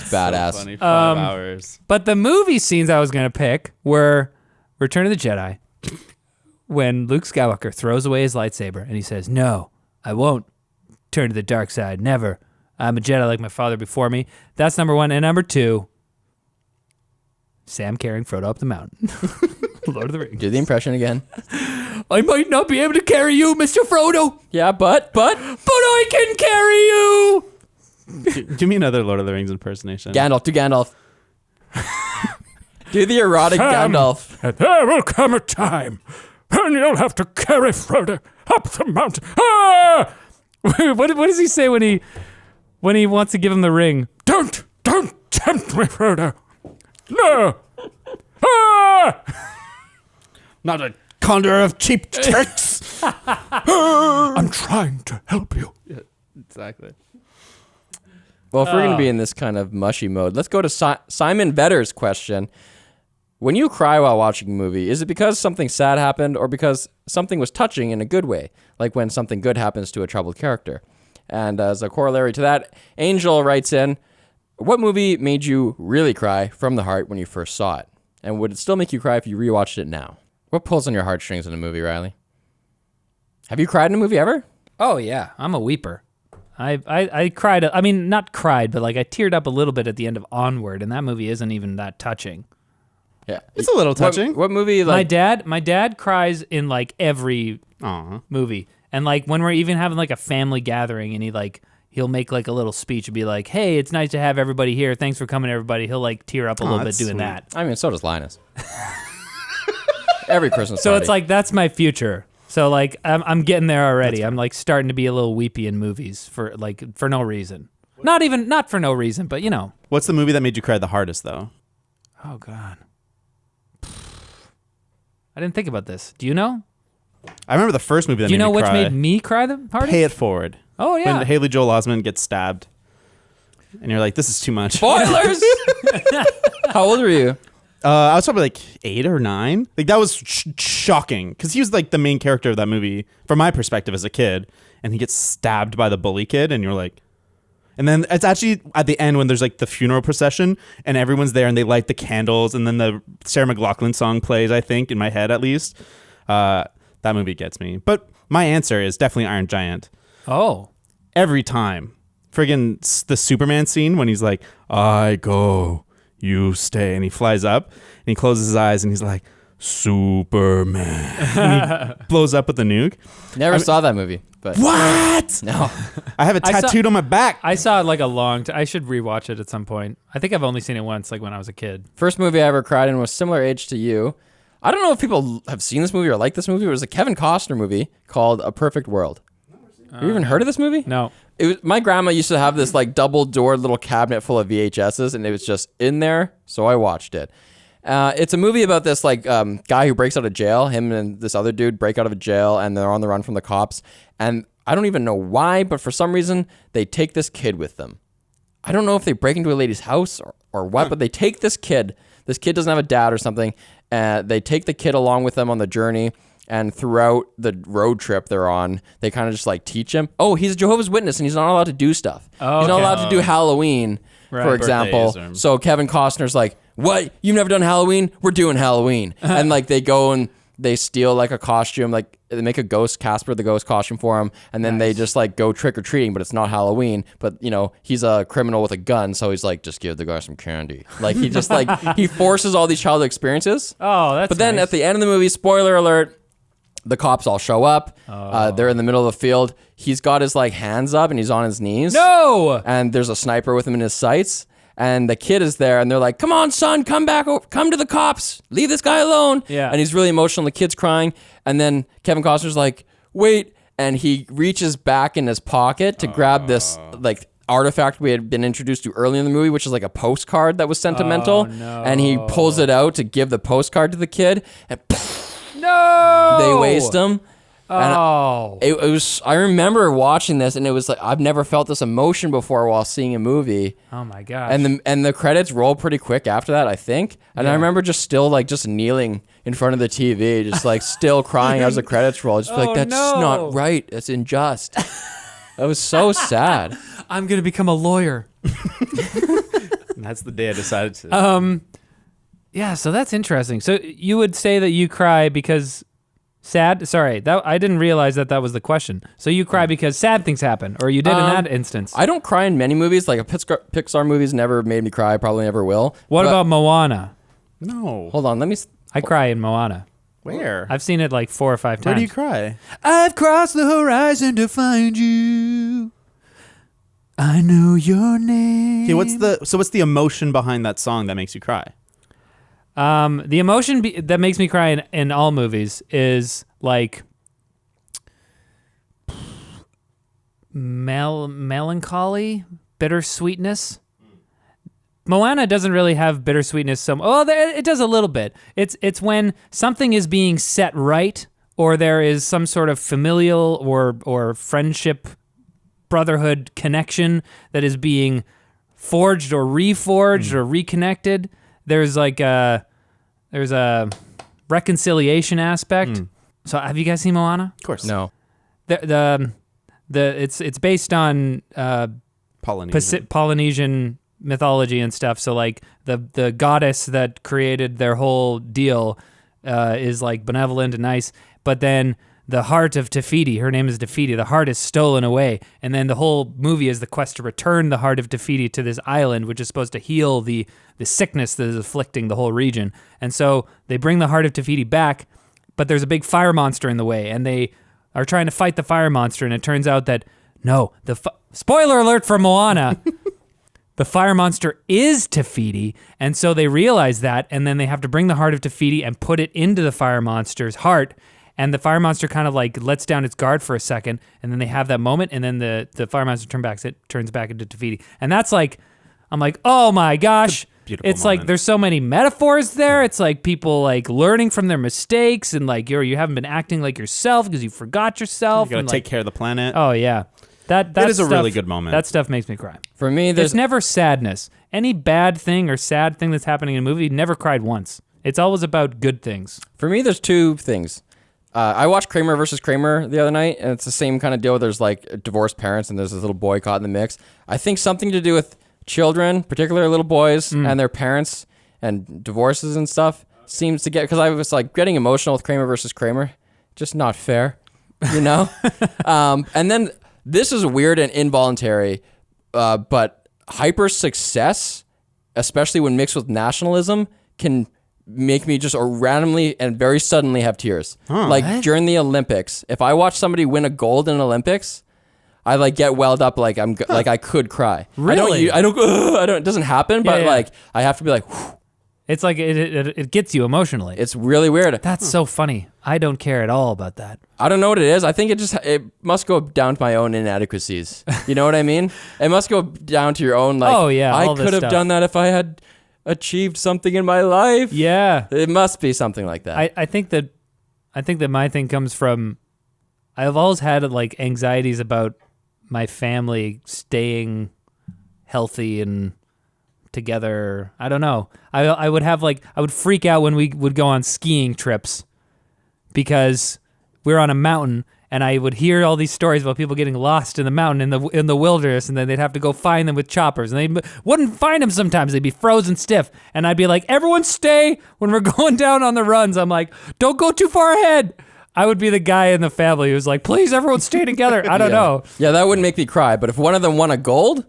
badass. So funny. 5 hours. But the movie scenes I was going to pick were Return of the Jedi, when Luke Skywalker throws away his lightsaber and he says, no, I won't turn to the dark side. Never. I'm a Jedi like my father before me. That's number 1. And number 2, Sam carrying Frodo up the mountain. Lord of the Rings. Do the impression again. I might not be able to carry you, Mr. Frodo. Yeah, but I can carry you. Give me another Lord of the Rings impersonation. Gandalf, do Gandalf. Do the erotic Sam, Gandalf. There will come a time when you'll have to carry Frodo up the mountain. Ah! what does he say when he wants to give him the ring? Don't tempt me, Frodo. No. Ah! Not a conjurer of cheap tricks. I'm trying to help you. Yeah, exactly. Well, if we're going to be in this kind of mushy mode, let's go to Simon Vetter's question. When you cry while watching a movie, is it because something sad happened or because something was touching in a good way, like when something good happens to a troubled character? And as a corollary to that, Angel writes in, what movie made you really cry from the heart when you first saw it? And would it still make you cry if you rewatched it now? What pulls on your heartstrings in a movie, Riley? Have you cried in a movie ever? Oh, yeah. I'm a weeper. I cried. I mean, not cried, but like I teared up a little bit at the end of Onward, and that movie isn't even that touching. Yeah. It's a little touching. What movie? Like, My dad cries in like every movie, and like when we're even having like a family gathering, and he'll make like a little speech and be like, "Hey, it's nice to have everybody here. Thanks for coming, everybody." He'll like tear up a little bit doing sweet. that. I mean, so does Linus. Every Christmas So party. it's like that's my future. So like I'm getting there already. I'm like starting to be a little weepy in movies for no reason. Not for no reason, but you know. What's the movie that made you cry the hardest, though? Oh God. I didn't think about this. Do you know? I remember the first movie that Do you made know me which cry. made me cry the hardest? Pay It Forward. Oh yeah. When Haley Joel Osment gets stabbed. And you're like, this is too much. Spoilers! How old were you? I was probably like 8 or 9. Like that was shocking because he was like the main character of that movie from my perspective as a kid, and he gets stabbed by the bully kid, and you're like, and then it's actually at the end when there's like the funeral procession and everyone's there and they light the candles, and then the Sarah McLachlan song plays. I think in my head at least, that movie gets me. But my answer is definitely Iron Giant. Oh. Every time, friggin' the Superman scene when he's like, "I go, you stay," and he flies up and he closes his eyes and he's like, Superman. And he blows up with the nuke. Never saw that movie. But What? No. I have it I saw- tattooed on my back. I saw it like a long I should rewatch it at some point. I think I've only seen it once, like when I was a kid. First movie I ever cried in was similar age to you. I don't know if people have seen this movie or like this movie. It was a Kevin Costner movie called A Perfect World. Have you even heard of this movie? No. It was, my grandma used to have this like double-doored little cabinet full of VHSs, and it was just in there, so I watched it. It's a movie about this like guy who breaks out of jail. Him and this other dude break out of jail, and they're on the run from the cops. And I don't even know why, but for some reason, they take this kid with them. I don't know if they break into a lady's house or what, but they take this kid. This kid doesn't have a dad or something. They take the kid along with them on the journey. And throughout the road trip they're on, they kind of just like teach him. Oh, he's a Jehovah's Witness and he's not allowed to do stuff. Oh, he's not okay. allowed to do Halloween, for example. Birthdays or- So Kevin Costner's like, "What? You've never done Halloween? We're doing Halloween." And like they go and they steal like a costume, like they make a ghost, Casper the ghost costume for him, and then they just like go trick or treating, but it's not Halloween. But you know, he's a criminal with a gun, so he's like, just give the guy some candy. Like he just like he forces all these childhood experiences. Oh, that's But then nice. at the end of the movie, spoiler alert, the cops all show up. They're in the middle of the field. He's got his like hands up and he's on his knees. No! And there's a sniper with him in his sights. And the kid is there and they're like, "Come on, son, come back. Come to the cops. Leave this guy alone." Yeah. And he's really emotional. The kid's crying. And then Kevin Costner's like, "Wait." And he reaches back in his pocket to grab this like artifact we had been introduced to early in the movie, which is like a postcard that was sentimental. no. And he pulls it out to give the postcard to the kid. And No! they waste him. Oh. It was. I remember watching this, and it was like I've never felt this emotion before while seeing a movie. Oh my gosh. And the credits roll pretty quick after that, I think. And I remember just kneeling in front of the TV, just like still crying as the credits roll. Just like that's just not right. It's unjust. That was so sad. I'm gonna become a lawyer. And that's the day I decided to. Yeah, so that's interesting. So you would say that you cry because sad? Sorry, that I didn't realize that was the question. So you cry because sad things happen, or you did in that instance. I don't cry in many movies. Like a Pixar movies never made me cry. Probably never will. What about Moana? No. Hold on, let me. I cry in Moana. Where? I've seen it like 4 or 5 times. Where do you cry? I've crossed the horizon to find you. I know your name. Okay, what's the emotion behind that song that makes you cry? The emotion that makes me cry in all movies is like melancholy, bittersweetness. Moana doesn't really have bittersweetness. It does a little bit. It's when something is being set right, or there is some sort of familial or friendship, brotherhood connection that is being forged or reforged or reconnected. There's a reconciliation aspect. So have you guys seen Moana? Of course. No. It's based on Polynesian mythology and stuff. So like the goddess that created their whole deal is like benevolent and nice, but then the heart of Te Fiti, her name is Te Fiti, the heart is stolen away, and then the whole movie is the quest to return the heart of Te Fiti to this island, which is supposed to heal the sickness that is afflicting the whole region. And so they bring the heart of Te Fiti back, but there's a big fire monster in the way, and they are trying to fight the fire monster, and it turns out that, no, spoiler alert for Moana, the fire monster is Te Fiti, and so they realize that, and then they have to bring the heart of Te Fiti and put it into the fire monster's heart, and the fire monster kind of like lets down its guard for a second, and then they have that moment, and then the fire monster turns back into Te Fiti. And that's like, I'm like, oh my gosh. It's like there's so many metaphors there. It's like people like learning from their mistakes, and like you haven't been acting like yourself because you forgot yourself. You gotta and take care of the planet. Oh yeah. That is a really good moment. That stuff makes me cry. For me, There's never sadness. Any bad thing or sad thing that's happening in a movie, never cried once. It's always about good things. For me, there's two things. I watched Kramer versus Kramer the other night, and it's the same kind of deal. There's like divorced parents, and there's this little boy caught in the mix. I think something to do with children, particularly little boys, and their parents, and divorces and stuff seems to get, because I was like getting emotional with Kramer versus Kramer. Just not fair, you know? And then this is weird and involuntary, but hyper success, especially when mixed with nationalism, can make me just randomly and very suddenly have tears. Like during the Olympics, if I watch somebody win a gold in the Olympics, I like get welled up like like I could cry. Really? I don't. It doesn't happen, but like I have to be like. Whew. It's like it gets you emotionally. It's really weird. That's so funny. I don't care at all about that. I don't know what it is. I think it must go down to my own inadequacies. You know what I mean? It must go down to your own like. Oh yeah, I could have done that if I had achieved something in my life. Yeah, it must be something like that. I think that my thing comes from. I've always had like anxieties about my family staying healthy and together. I don't know. I would freak out when we would go on skiing trips because we're on a mountain, and I would hear all these stories about people getting lost in the mountain in the wilderness, and then they'd have to go find them with choppers, and they wouldn't find them sometimes. They'd be frozen stiff, and I'd be like, everyone stay when we're going down on the runs. I'm like, don't go too far ahead. I would be the guy in the family who's like, please, everyone stay together. I don't know. Yeah, that wouldn't make me cry, but if one of them won a gold...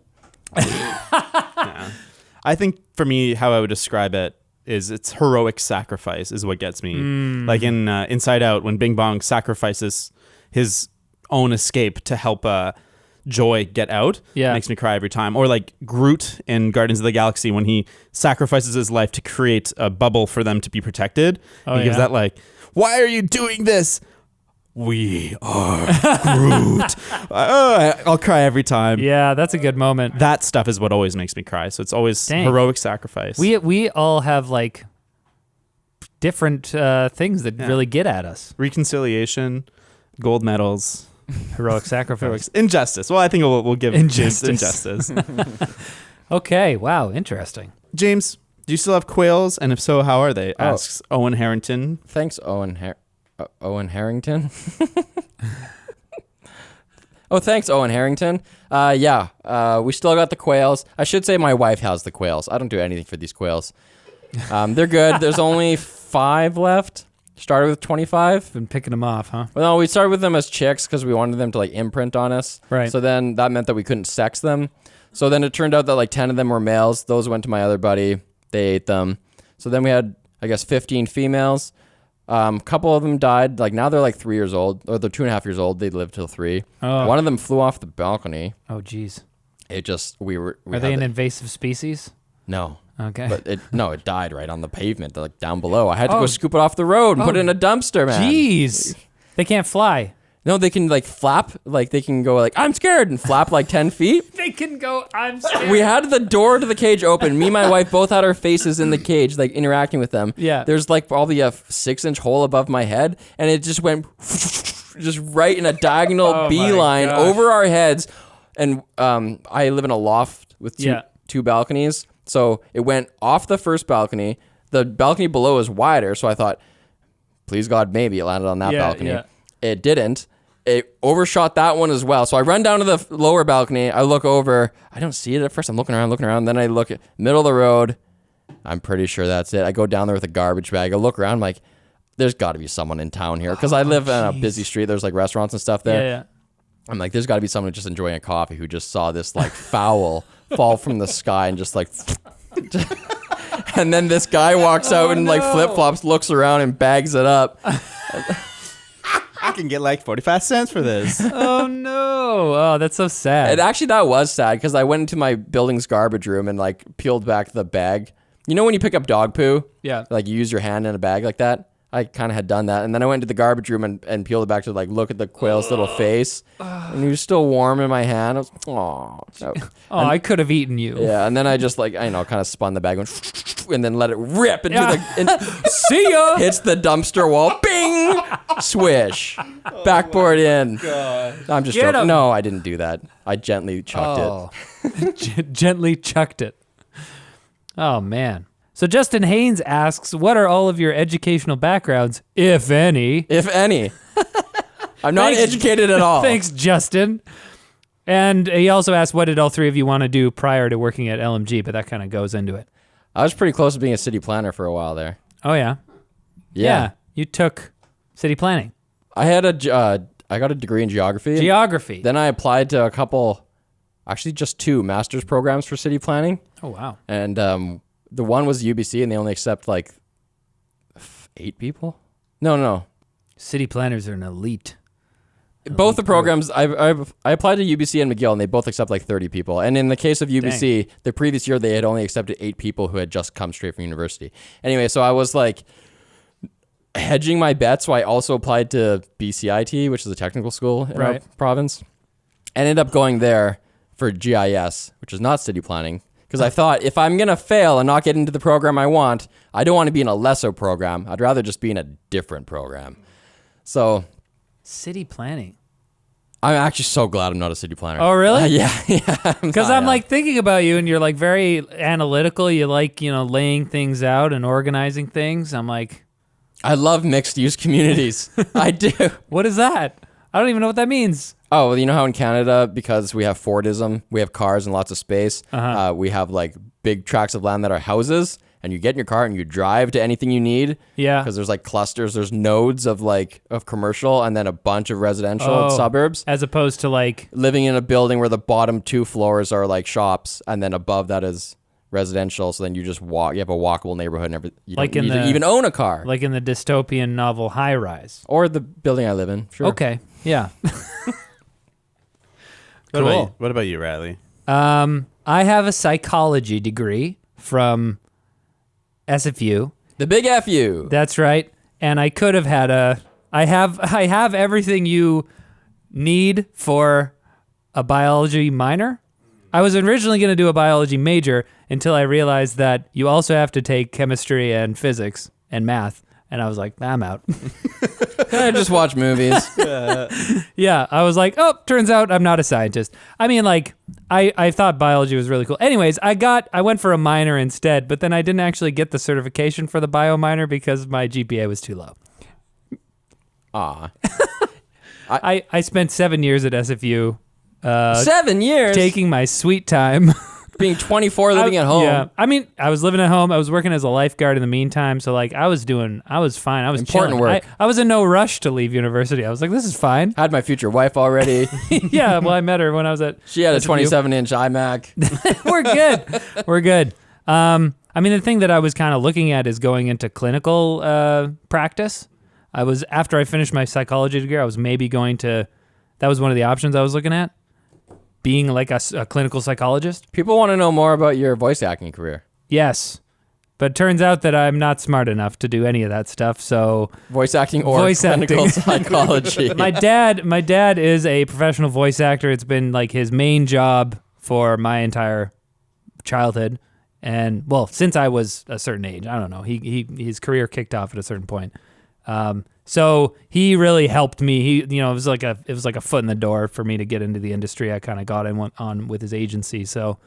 I think for me, how I would describe it is it's heroic sacrifice is what gets me. Like in Inside Out, when Bing Bong sacrifices his own escape to help Joy get out, makes me cry every time. Or like Groot in Guardians of the Galaxy, when he sacrifices his life to create a bubble for them to be protected. He gives that like, why are you doing this? We are Groot. I'll cry every time. Yeah, that's a good moment. That stuff is what always makes me cry. So it's always heroic sacrifice. We all have like different things that really get at us. Reconciliation. gold medals. Heroic sacrifice. Injustice. Well, I think we'll give James Injustice. injustice. Okay. Wow. Interesting. James, do you still have Quails? And if so, how are they? Asks Owen Harrington. Thanks, Owen Harrington. Oh, thanks, Owen Harrington. We still got the quails. I should say my wife has the quails. I don't do anything for these quails. They're good. There's only 5 left. Started with 25. Been picking them off, huh? Well, no, we started with them as chicks because we wanted them to like imprint on us. Right. So then that meant that we couldn't sex them. So then it turned out that like 10 of them were males. Those went to my other buddy. They ate them. So then we had, I guess, 15 females. A couple of them died. Like now they're like 3 years old, or they're 2.5 years old. They lived till 3. Oh. One of them flew off the balcony. Oh, geez. It just Are they an invasive species? No. Okay. But it died right on the pavement, like down below. I had to go scoop it off the road and put it in a dumpster, man. Jeez. They can't fly. No, they can like flap, like they can go like, I'm scared, and flap like 10 feet. They can go, I'm scared. We had the door to the cage open. Me and my wife both had our faces in the cage, like interacting with them. Yeah. There's like probably a 6-inch hole above my head, and it just went just right in a diagonal beeline gosh. over our heads. And I live in a loft with two balconies. So it went off the first balcony. The balcony below is wider, so I thought, please God, maybe it landed on that balcony. Yeah. It didn't. It overshot that one as well. So I run down to the lower balcony. I look over. I don't see it at first. I'm looking around. Then I look at middle of the road. I'm pretty sure that's it. I go down there with a garbage bag. I look around. I'm like, there's got to be someone in town here. Because I live in a busy street. There's like restaurants and stuff there. Yeah. I'm like, there's got to be someone just enjoying a coffee who just saw this like fowl fall from the sky and just like... And then this guy walks out in like flip-flops, looks around and bags it up. I can get like 45 cents for this. Oh, no. Oh, that's so sad. And actually, that was sad because I went into my building's garbage room and like peeled back the bag. You know when you pick up dog poo? Yeah. Like you use your hand in a bag like that? I kind of had done that. And then I went to the garbage room and peeled it back to like look at the quail's little face. And he was still warm in my hand. I was, I could have eaten you. Yeah, and then I just like, kind of spun the bag and then let it rip into See ya. hits the dumpster wall. Bing! Swish. Backboard in. God. I'm just Get joking. him. No, I didn't do that. I gently chucked it. Gently chucked it. Oh, man. So Justin Haynes asks, what are all of your educational backgrounds, if any? If any. I'm not educated at all. Thanks, Justin. And he also asked, what did all 3 of you want to do prior to working at LMG? But that kind of goes into it. I was pretty close to being a city planner for a while there. Oh, yeah? Yeah. You took city planning. I had I got a degree in geography. Geography. Then I applied to a couple, actually just 2 master's programs for city planning. Oh, wow. And the one was UBC, and they only accept like 8 people. No. City planners are an elite. Both the programs, I applied to UBC and McGill, and they both accept like 30 people. And in the case of UBC, the previous year they had only accepted 8 people who had just come straight from university. Anyway, so I was like hedging my bets, so I also applied to BCIT, which is a technical school in our province. I ended up going there for GIS, which is not city planning. Because I thought, if I'm going to fail and not get into the program I want, I don't want to be in a lesser program. I'd rather just be in a different program. So... City planning. I'm actually so glad I'm not a city planner. Oh, really? Yeah. Because I'm like thinking about you and you're like very analytical. You like, laying things out and organizing things. I'm like... I love mixed use communities. I do. What is that? I don't even know what that means. Oh, well, you know how in Canada, because we have Fordism, we have cars and lots of space, we have like big tracts of land that are houses, and you get in your car and you drive to anything you need. Yeah. Because there's like clusters, there's nodes of commercial and then a bunch of residential and suburbs. As opposed to like... living in a building where the bottom 2 floors are like shops, and then above that is residential, so then you just walk, you have a walkable neighborhood and everything. You like don't need to even own a car. Like in the dystopian novel High Rise. Or the building I live in, sure. Okay, yeah. What about you, Riley? I have a psychology degree from SFU. The big FU. That's right. And I could have had I have everything you need for a biology minor. I was originally going to do a biology major until I realized that you also have to take chemistry and physics and math And I was like, I'm out. I just watch movies. Yeah, I was like, oh, turns out I'm not a scientist. I mean, like, I thought biology was really cool. Anyways, I went for a minor instead, but then I didn't actually get the certification for the bio minor because my GPA was too low. Aw. I spent 7 years at SFU. 7 years? Taking my sweet time. Being 24, living at home. Yeah, I mean, I was living at home. I was working as a lifeguard in the meantime, so like I was fine. I was Important chilling. work. I was in no rush to leave university. I was like, this is fine. Had my future wife already. Yeah, well, I met her when I was at. She had a SFU. 27-inch iMac. We're good. We're good. I mean, the thing that I was kind of looking at is going into clinical practice. After I finished my psychology degree, I was maybe going to. That was one of the options I was looking at. Being like a clinical psychologist. People want to know more about your voice acting career. Yes. But it turns out that I'm not smart enough to do any of that stuff, so... Voice acting or Voice clinical acting. psychology. My dad is a professional voice actor. It's been like his main job for my entire childhood. And, well, since I was a certain age. I don't know. His career kicked off at a certain point. So he really helped me. It was like a foot in the door for me to get into the industry. I kind of got on with his agency. So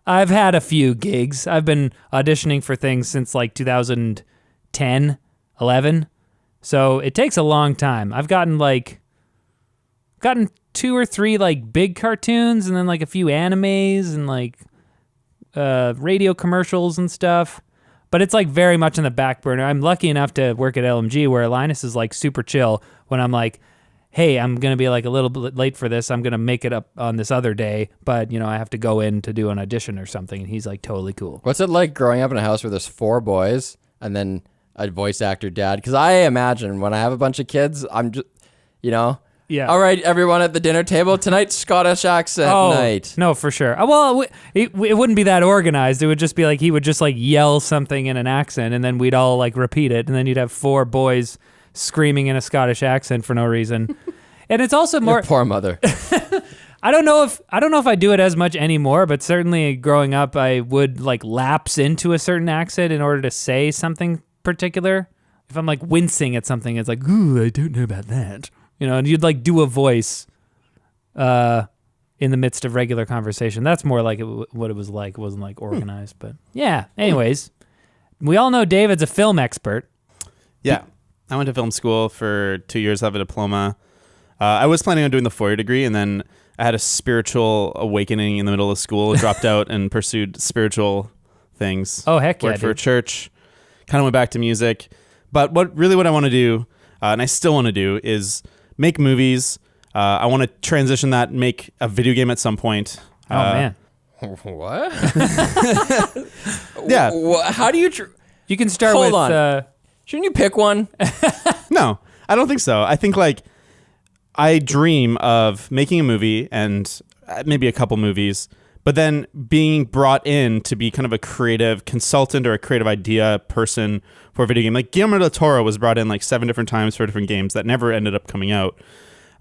I've had a few gigs. I've been auditioning for things since like 2010, 11. So it takes a long time. I've gotten 2 or 3 like big cartoons and then like a few animes and like radio commercials and stuff. But it's like very much in the back burner. I'm lucky enough to work at LMG where Linus is like super chill when I'm like, hey, I'm going to be like a little bit late for this. I'm going to make it up on this other day, but I have to go in to do an audition or something. And he's like totally cool. What's it like growing up in a house where there's 4 boys and then a voice actor dad? Because I imagine when I have a bunch of kids, I'm just, Yeah. All right, everyone at the dinner table tonight, Scottish accent night. No, for sure. Well, it wouldn't be that organized. It would just be like he would just like yell something in an accent, and then we'd all like repeat it, and then you'd have 4 boys screaming in a Scottish accent for no reason. And it's also more. Your poor mother. I don't know if I do it as much anymore, but certainly growing up, I would like lapse into a certain accent in order to say something particular. If I'm like wincing at something, it's like, ooh, I don't know about that. And you'd like do a voice in the midst of regular conversation. That's more like what it was like. It wasn't like organized, but yeah. Anyways, we all know David's a film expert. Yeah. I went to film school for 2 years. I have a diploma. I was planning on doing the 4-year degree, and then I had a spiritual awakening in the middle of school, dropped out and pursued spiritual things. Oh, heck yeah, Worked for a dude. church, kind of went back to music. But what I want to do, and I still want to do, is make movies. I want to transition that, make a video game at some point. Oh, man. What? Yeah. How do you... You can start Hold with... on. Shouldn't you pick one? No, I don't think so. I think like I dream of making a movie and maybe a couple movies, but then being brought in to be kind of a creative consultant or a creative idea person for a video game. Like Guillermo del Toro was brought in like 7 different times for different games that never ended up coming out.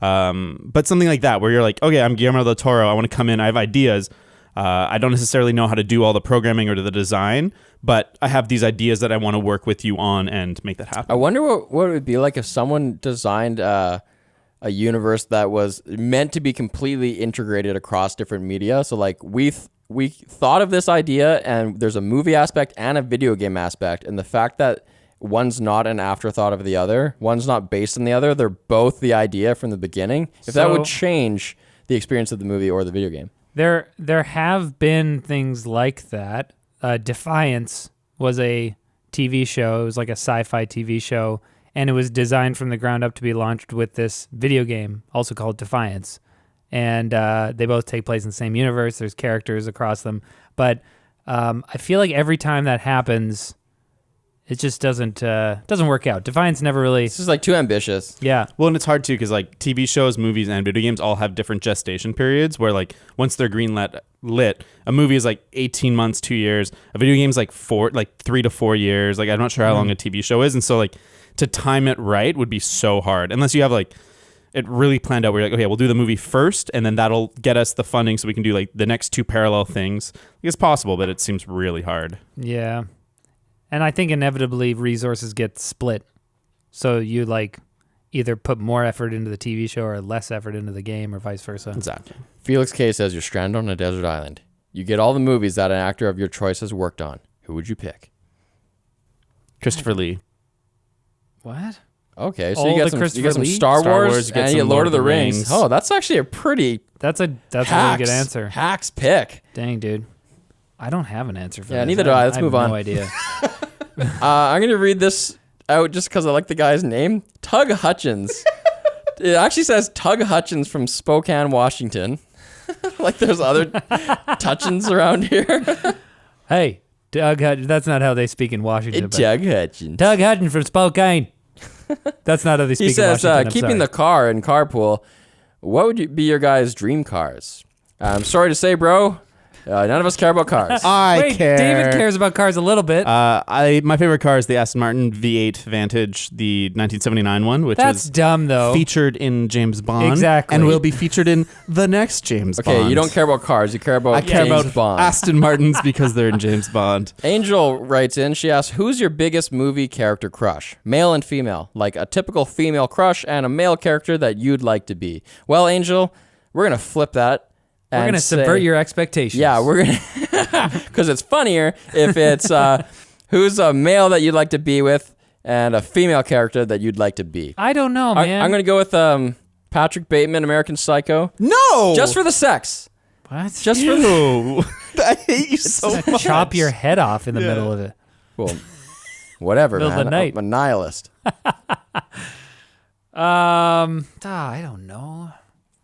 But something like that where you're like, okay, I'm Guillermo del Toro. I want to come in. I have ideas. I don't necessarily know how to do all the programming or the design, but I have these ideas that I want to work with you on and make that happen. I wonder what it would be like if someone designed a universe that was meant to be completely integrated across different media. So like we thought of this idea, and there's a movie aspect and a video game aspect, and the fact that one's not an afterthought of the other, one's not based on the other, they're both the idea from the beginning. If that would change the experience of the movie or the video game. There have been things like that. Defiance was a TV show. It was like a sci-fi TV show, and it was designed from the ground up to be launched with this video game, also called Defiance. And they both take place in the same universe. There's characters across them. But I feel like every time that happens, it just doesn't work out. Defiance never really... This is like too ambitious. Yeah. Well, and it's hard too because like TV shows, movies, and video games all have different gestation periods. Where like once they're lit, a movie is like 18 months, 2 years. A video game is like 3 to 4 years. Like I'm not sure how long a TV show is, and so like to time it right would be so hard unless you have like it really planned out. Where you're like, okay, we'll do the movie first, and then that'll get us the funding so we can do like the next 2 parallel things. It's possible, but it seems really hard. Yeah. And I think inevitably resources get split So you like either put more effort into the TV show or less effort into the game or vice versa. Exactly. Felix K says you're stranded on a desert island. You get all the movies that an actor of your choice has worked on. Who would you pick? Christopher Lee. What? Okay, so All you the got some Christopher Lee? Star Wars, you get and some you get Lord of the Rings. Oh, that's actually a pretty That's a really good answer. hacks pick. Dang, dude. I don't have an answer for Yeah, this. neither do I. Let's have move on. No idea. I'm going to read this out just because I like the guy's name. Tug Hutchins. It actually says Tug Hutchins from Spokane, Washington. Like there's other Hutchins around here. Hey, Doug Hutchins. That's not how they speak in Washington. but- Tug Hutchins. Doug Hutchins from Spokane. That's not how they speak He in says, Washington. I'm keeping sorry. the car in carpool, what would be your guys' dream cars? I'm sorry to say, bro, none of us care about cars. I Wait, care. David cares about cars a little bit. My favorite car is the Aston Martin V8 Vantage, the 1979 one, which That's was dumb, though. featured in James Bond. Exactly. And will be featured in the next James Bond. Okay, you don't care about cars. You care about I care James about Bond. Aston Martins because they're in James Bond. Angel writes in, she asks, who's your biggest movie character crush? Male and female. Like a typical female crush and a male character that you'd like to be. Well, Angel, we're going to flip that. We're going to subvert your expectations. Yeah, we're going to... Because it's funnier if it's who's a male that you'd like to be with and a female character that you'd like to be. I don't know, man. I'm going to go with Patrick Bateman, American Psycho. No! Just for the sex. What? Just for the... Ew. I hate you so much. Chop your head off in the middle of it. Well, whatever, Middle of man. the night. I'm a nihilist. I don't know.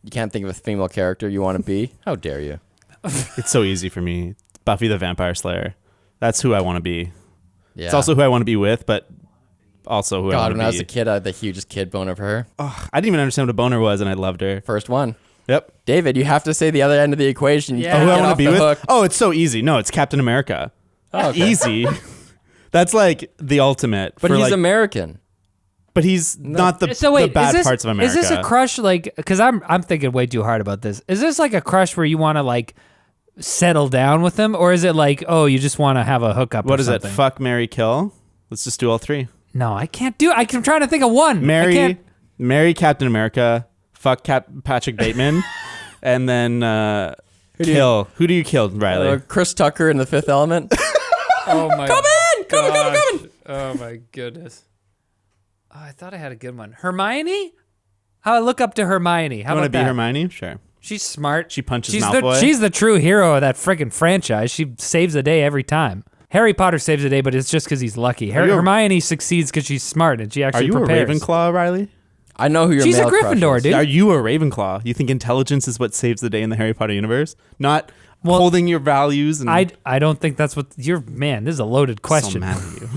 You can't think of a female character you want to be? How dare you? It's so easy for me. Buffy the Vampire Slayer. That's who I want to be. Yeah. It's also who I want to be with, but also who I God, want when to I be. was a kid, I had the hugest kid boner for her. I didn't even understand what a boner was, and I loved her. First one. Yep. David, you have to say the other end of the equation. You Yeah. can't Who I get want off to be the with? hook. Oh, it's so easy. No, it's Captain America. Oh, okay. Easy. That's like the ultimate. But for he's like, American. But he's not the, So wait, the bad is this, parts of America. Is this a crush like? Because I'm thinking way too hard about this. Is this like a crush where you want to like settle down with them, or is it like, oh, you just want to have a hookup? What or is it? something? Fuck, marry, kill? Let's just do all three. No, I can't do. I'm trying to think of one. I can't- Marry Captain America. Fuck Patrick Bateman. And then kill. Who do you kill, Riley? Chris Tucker in The Fifth Element. Oh my! Come in! Come in! Oh my goodness! Oh, I thought I had a good one. Hermione? How I look up to Hermione? How You want about to be that? Hermione? Sure. She's smart. She punches she's Malfoy. she's the true hero of that freaking franchise. She saves the day every time. Harry Potter saves the day, but it's just because he's lucky. you a- Hermione succeeds because she's smart and she Are actually you prepares. a Ravenclaw, Riley? I know who your She's a male crush Gryffindor, is. dude. Are you a Ravenclaw? You think intelligence is what saves the day in the Harry Potter universe? Not Well, holding your values and I don't think that's what you're. Man, this is a loaded so question. mad at you.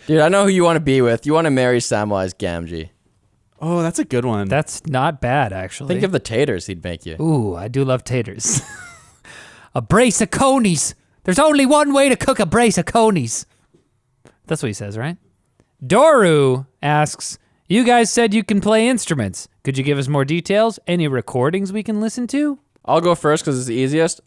Dude, I know who you want to be with. You want to marry Samwise Gamgee. Oh, that's a good one. That's not bad, actually. Think of the taters he'd make you. Ooh, I do love taters. A brace of conies. There's only one way to cook a brace of conies. That's what he says, right? Doru asks, you guys said you can play instruments. Could you give us more details? Any recordings we can listen to? I'll go first because it's the easiest.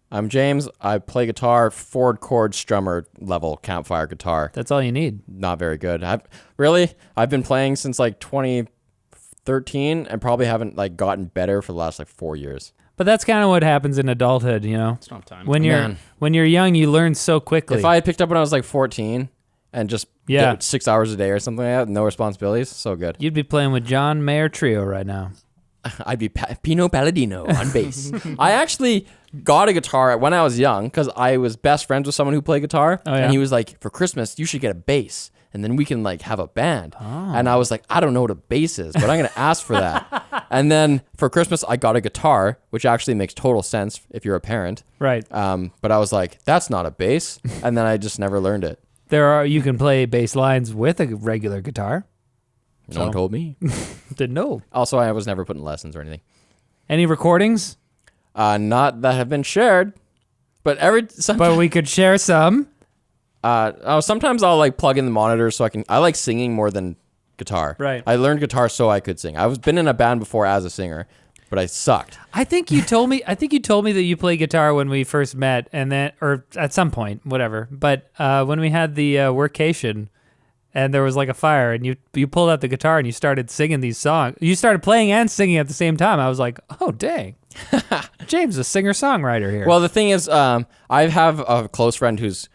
I'm James. I play guitar, 4-chord strummer level campfire guitar. That's all you need. Not very good. I've been playing since like 2013 and probably haven't like gotten better for the last like 4 years. But that's kind of what happens in adulthood, you know? It's not time. When Man. you're young, you learn so quickly. If I had picked up when I was like 14 and just Yeah. did 6 hours a day or something like that, no responsibilities, so good. You'd be playing with John Mayer Trio right now. I'd be Pino Palladino on bass. I actually got a guitar when I was young because I was best friends with someone who played guitar. Oh, yeah? And he was like, for Christmas, you should get a bass. And then we can like have a band. Oh. And I was like, I don't know what a bass is, but I'm going to ask for that. And then for Christmas, I got a guitar, which actually makes total sense if you're a parent. Right. But I was like, that's not a bass. And then I just never learned it. You can play bass lines with a regular guitar. No one told me. Didn't know. Also, I was never put in lessons or anything. Any recordings? Not that have been shared, but But we could share some. sometimes I'll like plug in the monitor so I like singing more than guitar. Right. I learned guitar so I could sing. Been in a band before as a singer, but I sucked. I think you told me that you play guitar when we first met, and then or at some point, whatever. But when we had the workation, and there was like a fire, and you pulled out the guitar and you started singing these songs. You started playing and singing at the same time. I was like, oh dang, James, a singer-songwriter here. Well, the thing is, I have a close friend who's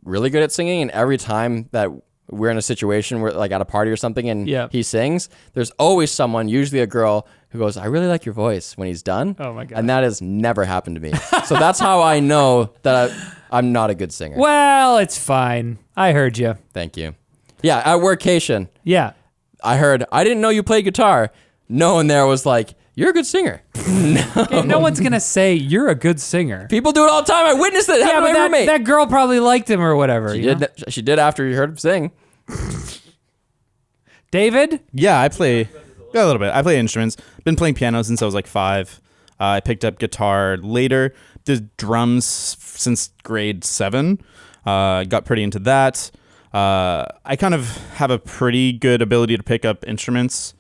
really good at singing, and every time that we're in a situation where, like at a party or something, and he sings, there's always someone, usually a girl, who goes, I really like your voice when he's done. Oh my God. And that has never happened to me. So that's how I know that I'm not a good singer. Well, it's fine. I heard you. Thank you. Yeah, at workation, Yeah. I heard, I didn't know you played guitar. No one there was like, you're a good singer. Okay, no one's gonna say you're a good singer. People do it all the time. I witnessed it. Yeah, but roommate. that girl probably liked him or whatever. She did after you heard him sing. David? Yeah, I play a little bit. I play instruments. Been playing piano since I was like 5. I picked up guitar later. Did drums since grade 7. Got pretty into that. I kind of have a pretty good ability to pick up instruments.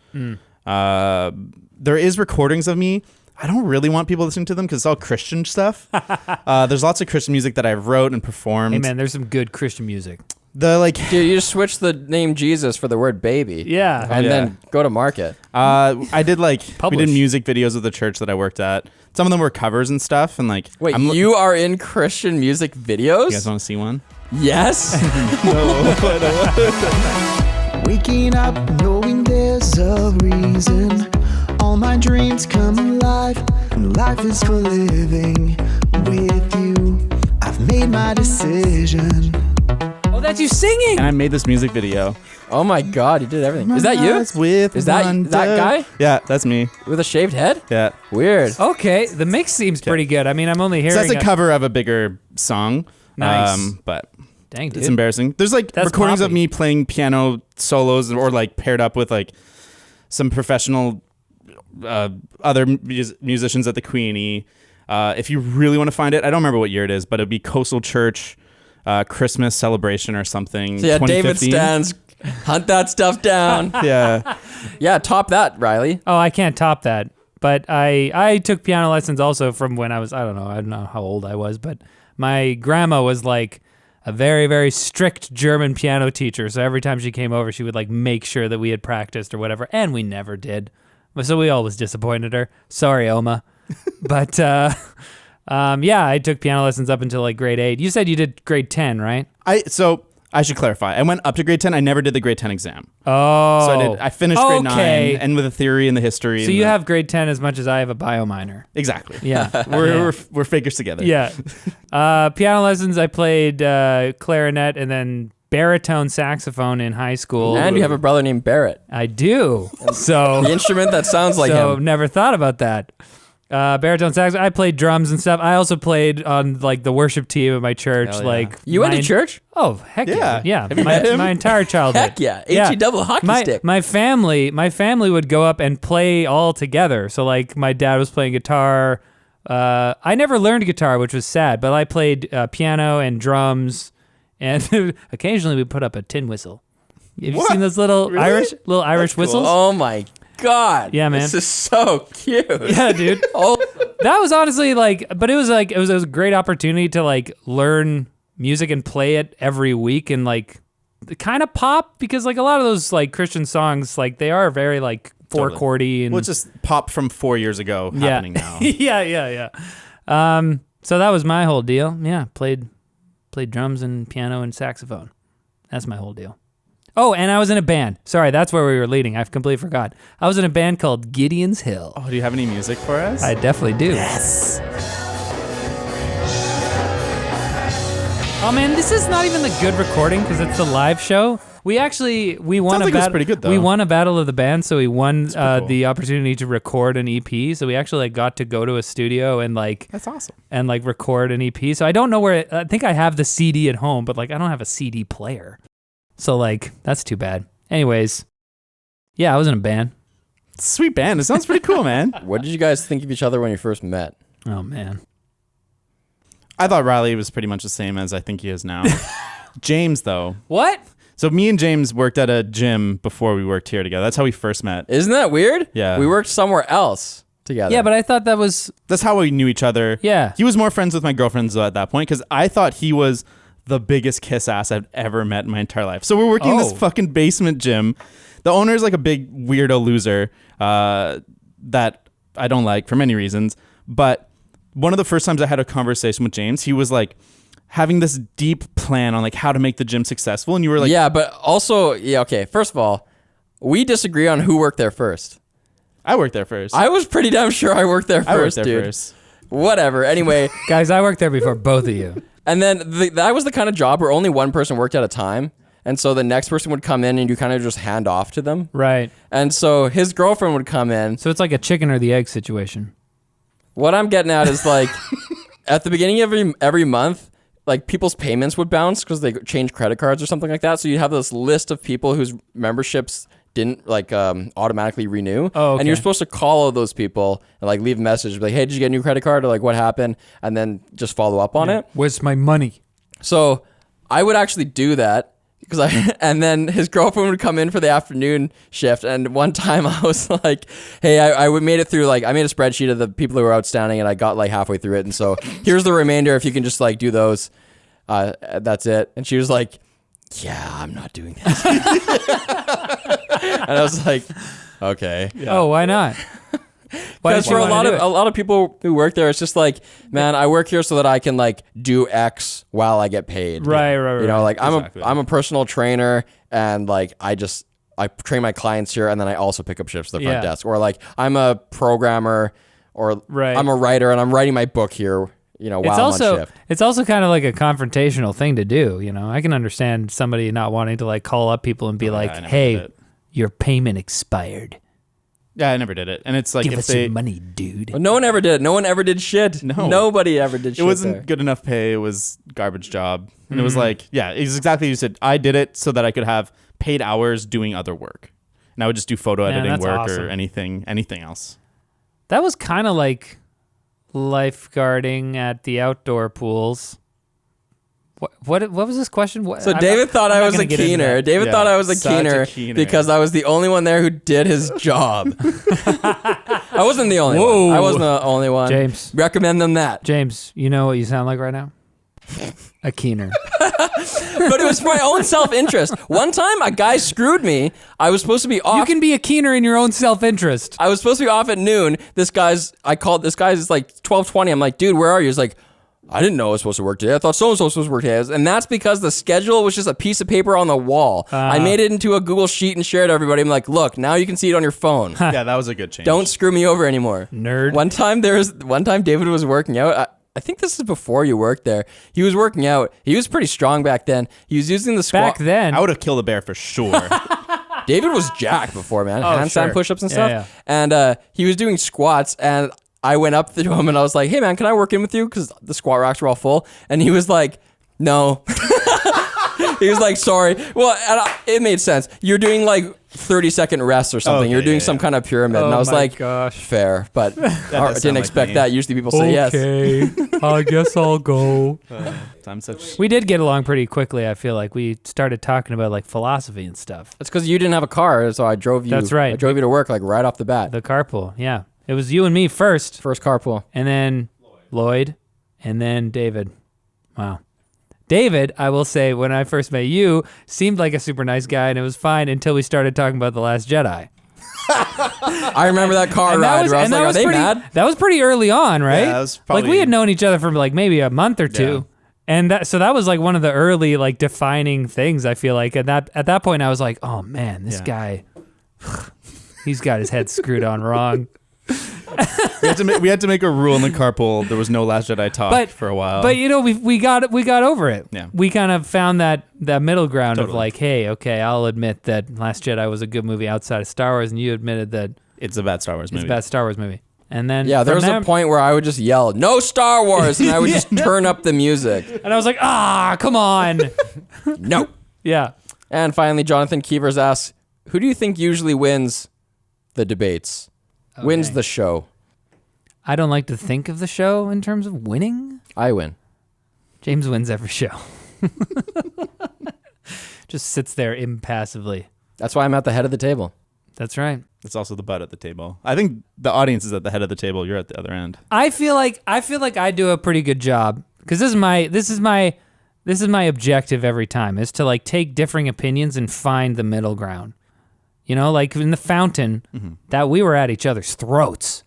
There is recordings of me. I don't really want people listening to them because it's all Christian stuff. There's lots of Christian music that I wrote and performed. Hey man, there's some good Christian music. Dude, you just switch the name Jesus for the word baby. Yeah. And then go to market. I did we Publish. did music videos of the church that I worked at. Some of them were covers and stuff. And like, Wait, you are in Christian music videos? You guys want to see one? Yes. Waking up knowing there's a reason. All my dreams come alive, and life is for living with you. I've made my decision. Oh, that's you singing. And I made this music video. Oh my God, you did everything. Is that you? Is that guy Yeah, that's me. with a shaved head? Yeah. Weird. Okay, the mix seems pretty good. I mean, I'm only hearing. So that's a cover of a bigger song. Nice. But Dang, dude. it's embarrassing. There's like That's recordings of poppy. me playing piano solos or like paired up with like some professional other musicians at the Queenie. If you really want to find it, I don't remember what year it is, but it'd be Coastal Church Christmas celebration or something. So yeah, David 2015. Stans, hunt that stuff down. Yeah. Yeah, top that, Riley. Oh, I can't top that. But I took piano lessons also from when I was, I don't know how old I was, but my grandma was like a very, very strict German piano teacher. So every time she came over, she would like make sure that we had practiced or whatever. And we never did. So we always disappointed her. Sorry, Oma. But yeah, I took piano lessons up until like grade 8. You said you did grade 10, right? So I should clarify. I went up to grade 10. I never did the grade 10 exam. Oh. So I finished grade 9 and with the theory and the history. So and you have grade 10 as much as I have a bio minor. Exactly. Yeah. We're fakers together. Yeah. Piano lessons, I played clarinet and then baritone saxophone in high school. And you have a brother named Barrett. I do. So The instrument that sounds like him. never thought about that. Baritone sax. I played drums and stuff. I also played on like the worship team at my church. Hell yeah. Like You went to church? Oh heck yeah! Yeah. Have you met him? My entire childhood. Heck yeah. HE double hockey stick. My family would go up and play all together. So like my dad was playing guitar. I never learned guitar, which was sad. But I played piano and drums, and occasionally we put up a tin whistle. Have you seen those little Irish whistles? Oh my God. Yeah, man. This is so cute. Yeah, dude. Oh, That was honestly like, but it was a great opportunity to like learn music and play it every week and like kind of pop, because like a lot of those like Christian songs, like they are very like four chordy and Well, it's just pop from 4 years ago happening now. yeah. So that was my whole deal. Yeah, played drums and piano and saxophone. That's my whole deal. Oh, and I was in a band. Sorry, that's where we were leading. I completely forgot. I was in a band called Gideon's Hill. Oh, do you have any music for us? I definitely do. Yes. Oh man, this is not even the good recording because it's the live show. We won Sounds a like it was pretty good, though. We won a battle of the band, so we won cool. the opportunity to record an EP. So we actually like got to go to a studio and like That's awesome. and like record an EP. So I don't know where I think I have the CD at home, but like I don't have a CD player. So like that's too bad. Anyways, yeah, I was in a band. Sweet band. It sounds pretty cool, man. what did you guys think of each other when you first met? Oh man. I thought Riley was pretty much the same as I think he is now. James, though. What? So me and James worked at a gym before we worked here together. That's how we first met. Isn't that weird? Yeah. We worked somewhere else together. Yeah, but I thought that was That's how we knew each other. yeah. He was more friends with my girlfriends at that point because I thought he was the biggest kiss ass I've ever met in my entire life. So we're working in this fucking basement gym. The owner is like a big weirdo loser that I don't like for many reasons. But one of the first times I had a conversation with James, he was like having this deep plan on like how to make the gym successful. And you were like, yeah, but also, okay. First of all, we disagree on who worked there first. I worked there first. I was pretty damn sure I worked there first, dude. Whatever. Anyway, Guys, I worked there before both of you. and then that was the kind of job where only one person worked at a time. And so the next person would come in and you kind of just hand off to them. Right. And so his girlfriend would come in. So it's like a chicken or the egg situation. What I'm getting at is like at the beginning of every month, like people's payments would bounce because they change credit cards or something like that. So you'd have this list of people whose memberships didn't like automatically renew. Oh, okay. And you're supposed to call all those people and like leave a message like, hey, did you get a new credit card, or like what happened? And then just follow up on it. Where's my money? So I would actually do that because and then his girlfriend would come in for the afternoon shift. And one time I was like, hey, I made it through, like I made a spreadsheet of the people who were outstanding and I got like halfway through it. And so here's the remainder. If you can just like do those, that's it. And she was like, yeah, I'm not doing this. And I was like, okay. Yeah. Oh, why not? Because for a lot of people who work there, it's just like, man, I work here so that I can like do X while I get paid. Right. You know, like Exactly. I'm a personal trainer, and like I train my clients here, and then I also pick up shifts at the front desk. Or like I'm a programmer, or I'm a writer, and I'm writing my book here. You know, while I'm on shift. It's also kind of like a confrontational thing to do. You know, I can understand somebody not wanting to like call up people and be like, "Hey, your payment expired." Yeah, I never did it. And it's like, give if us they, your money, dude. Well, no one ever did it. No one ever did shit. No. Nobody ever did shit. It wasn't there. good enough pay. It was garbage job. And it was like, yeah, it's exactly what you said. I did it so that I could have paid hours doing other work. And I would just do photo editing work or anything else. That was kind of like lifeguarding at the outdoor pools. What was this question? So David thought I was a keener. David thought I was a keener because I was the only one there who did his job. I wasn't the only one. I wasn't the only one. James. Recommend them that. James, you know what you sound like right now? A keener. But it was for my own self-interest. One time, a guy screwed me. I was supposed to be off. You can be a keener in your own self-interest. I was supposed to be off at noon. I called this guy's like 12:20. I'm like, dude, where are you? He's like, I didn't know I was supposed to work today. I thought so-and-so was supposed to work today. And that's because the schedule was just a piece of paper on the wall. I made it into a Google Sheet and shared it to everybody. I'm like, look, now you can see it on your phone. Yeah, that was a good change. Don't screw me over anymore. Nerd. One time David was working out. I think this is before you worked there. He was working out. He was pretty strong back then. He was using the squat. Back then. I would have killed a bear for sure. David was jacked before, man. Handstand push-ups and stuff. Yeah. And he was doing squats, and I went up to him and I was like, hey, man, can I work in with you? Because the squat racks were all full. And he was like, no. He was like, sorry. Well, it made sense. You're doing like 30-second rests or something. Okay, You're doing some kind of pyramid. And I was like, gosh. fair. But I didn't expect that. Usually people say yes. Okay, I guess I'll go. I'm such. We did get along pretty quickly. I feel like we started talking about like philosophy and stuff. That's because you didn't have a car, so I drove you. That's right. I drove you to work like right off the bat. The carpool, yeah. It was you and me first, First carpool. and then Lloyd, and then David. Wow. David, I will say, when I first met you, seemed like a super nice guy, and it was fine until we started talking about The Last Jedi. I remember that car ride where I was like, are they mad? That was pretty early on, right? Yeah, that was probably- like we had known each other for like maybe a month or two. And that was like one of the early like defining things, I feel like. And at that point I was like, oh man, this guy, he's got his head screwed on wrong. We had to make a rule in the carpool. There was no Last Jedi talk for a while. But you know, we got over it. Yeah. We kind of found that middle ground of Totally. like, hey, okay, I'll admit that Last Jedi was a good movie outside of Star Wars, and you admitted that it's a bad Star Wars movie. it's a bad Star Wars movie. And then Yeah, there from was a point where I would just yell, no Star Wars, and I would just turn up the music. and I was like, come on. No. Yeah. And finally, Jonathan Keevers asks, who do you think usually wins the debates? Wins Okay. the show? I don't like to think of the show in terms of winning. I win. James wins every show. Just sits there impassively. That's why I'm at the head of the table. That's right. It's also the butt at the table. I think the audience is at the head of the table. You're at the other end. I feel like I do a pretty good job because this is my This is my objective every time, is to like take differing opinions and find the middle ground. You know, like in the fountain, that we were at each other's throats.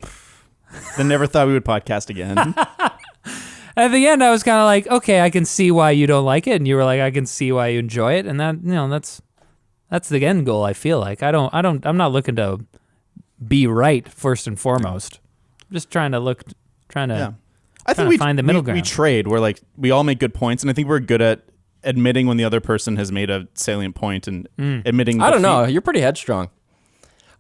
Then never thought we would podcast again. At the end, I was kind of like, okay, I can see why you don't like it, and you were like, I can see why you enjoy it, and that, you know, that's the end goal. I feel like I'm not looking to be right first and foremost. I'm just trying to I think we find the middle ground. We trade. We're like, we all make good points, and I think we're good at admitting when the other person has made a salient point and admitting. I don't know. You're pretty headstrong.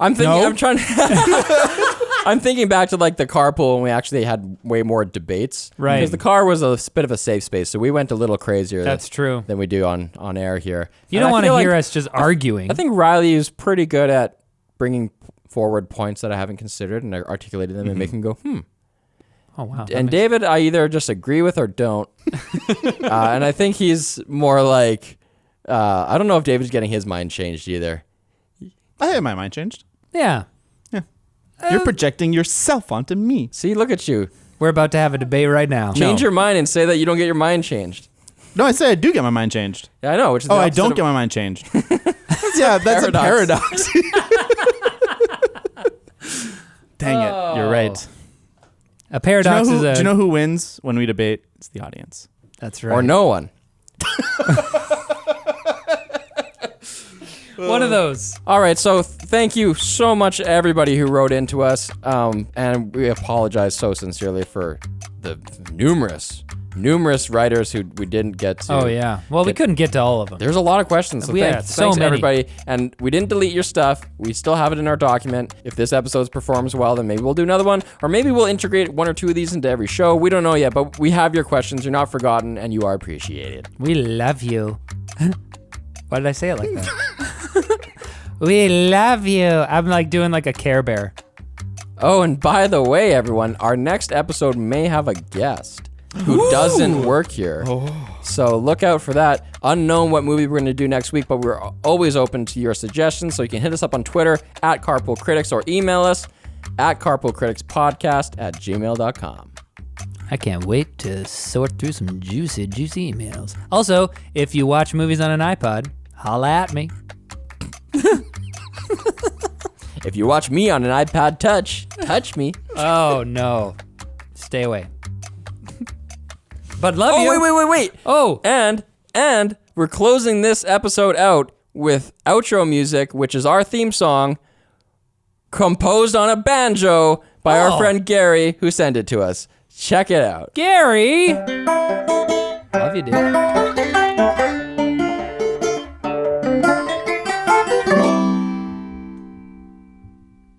I'm thinking. No? I'm trying to. I'm thinking back to like the carpool when we actually had way more debates. Right. Because the car was a bit of a safe space, so we went a little crazier. That's true. Than we do on air here. You And don't I want to feel hear like- us just arguing. I think Riley is pretty good at bringing forward points that I haven't considered and articulating them and making me go, Oh, wow. And David, I either just agree with or don't. And I think he's more like, I don't know if David's getting his mind changed either. I had my mind changed. Yeah. You're projecting yourself onto me. See, look at you. We're about to have a debate right now. Change your mind and say that you don't get your mind changed. No, I said I do get my mind changed. Yeah, I know. Which is Oh, the I opposite don't of- get my mind changed. Yeah, that's Paradox. a paradox. Dang it. You're right. A paradox Do is a... you know who wins when we debate? It's the audience. That's right. Or no one. One of those. All right, so thank you so much everybody who wrote into us, and we apologize so sincerely for the numerous writers who we didn't get to. Oh, yeah. Well, we couldn't get to all of them. There's a lot of questions, so We had thanks so many. everybody. And we didn't delete your stuff. We still have it in our document. If this episode performs well, then maybe we'll do another one, or maybe we'll integrate one or two of these into every show. We don't know yet, but we have your questions. You're not forgotten, and you are appreciated. We love you. Why did I say it like that? We love you. I'm like doing like a Care Bear. Oh, and by the way, everyone, our next episode may have a guest who doesn't work here. So look out for that. Unknown what movie we're going to do next week, but we're always open to your suggestions. So you can hit us up on Twitter at Carpool Critics or email us at carpoolcriticspodcast@gmail.com. I can't wait to sort through some juicy emails. Also, if you watch movies on an iPod, holla at me. If you watch me on an iPad touch me. Oh, no. Stay away. But love you. Oh, wait. Oh. And we're closing this episode out with outro music, which is our theme song, composed on a banjo by our friend Gary, who sent it to us. Check it out. Gary. Love you, dude.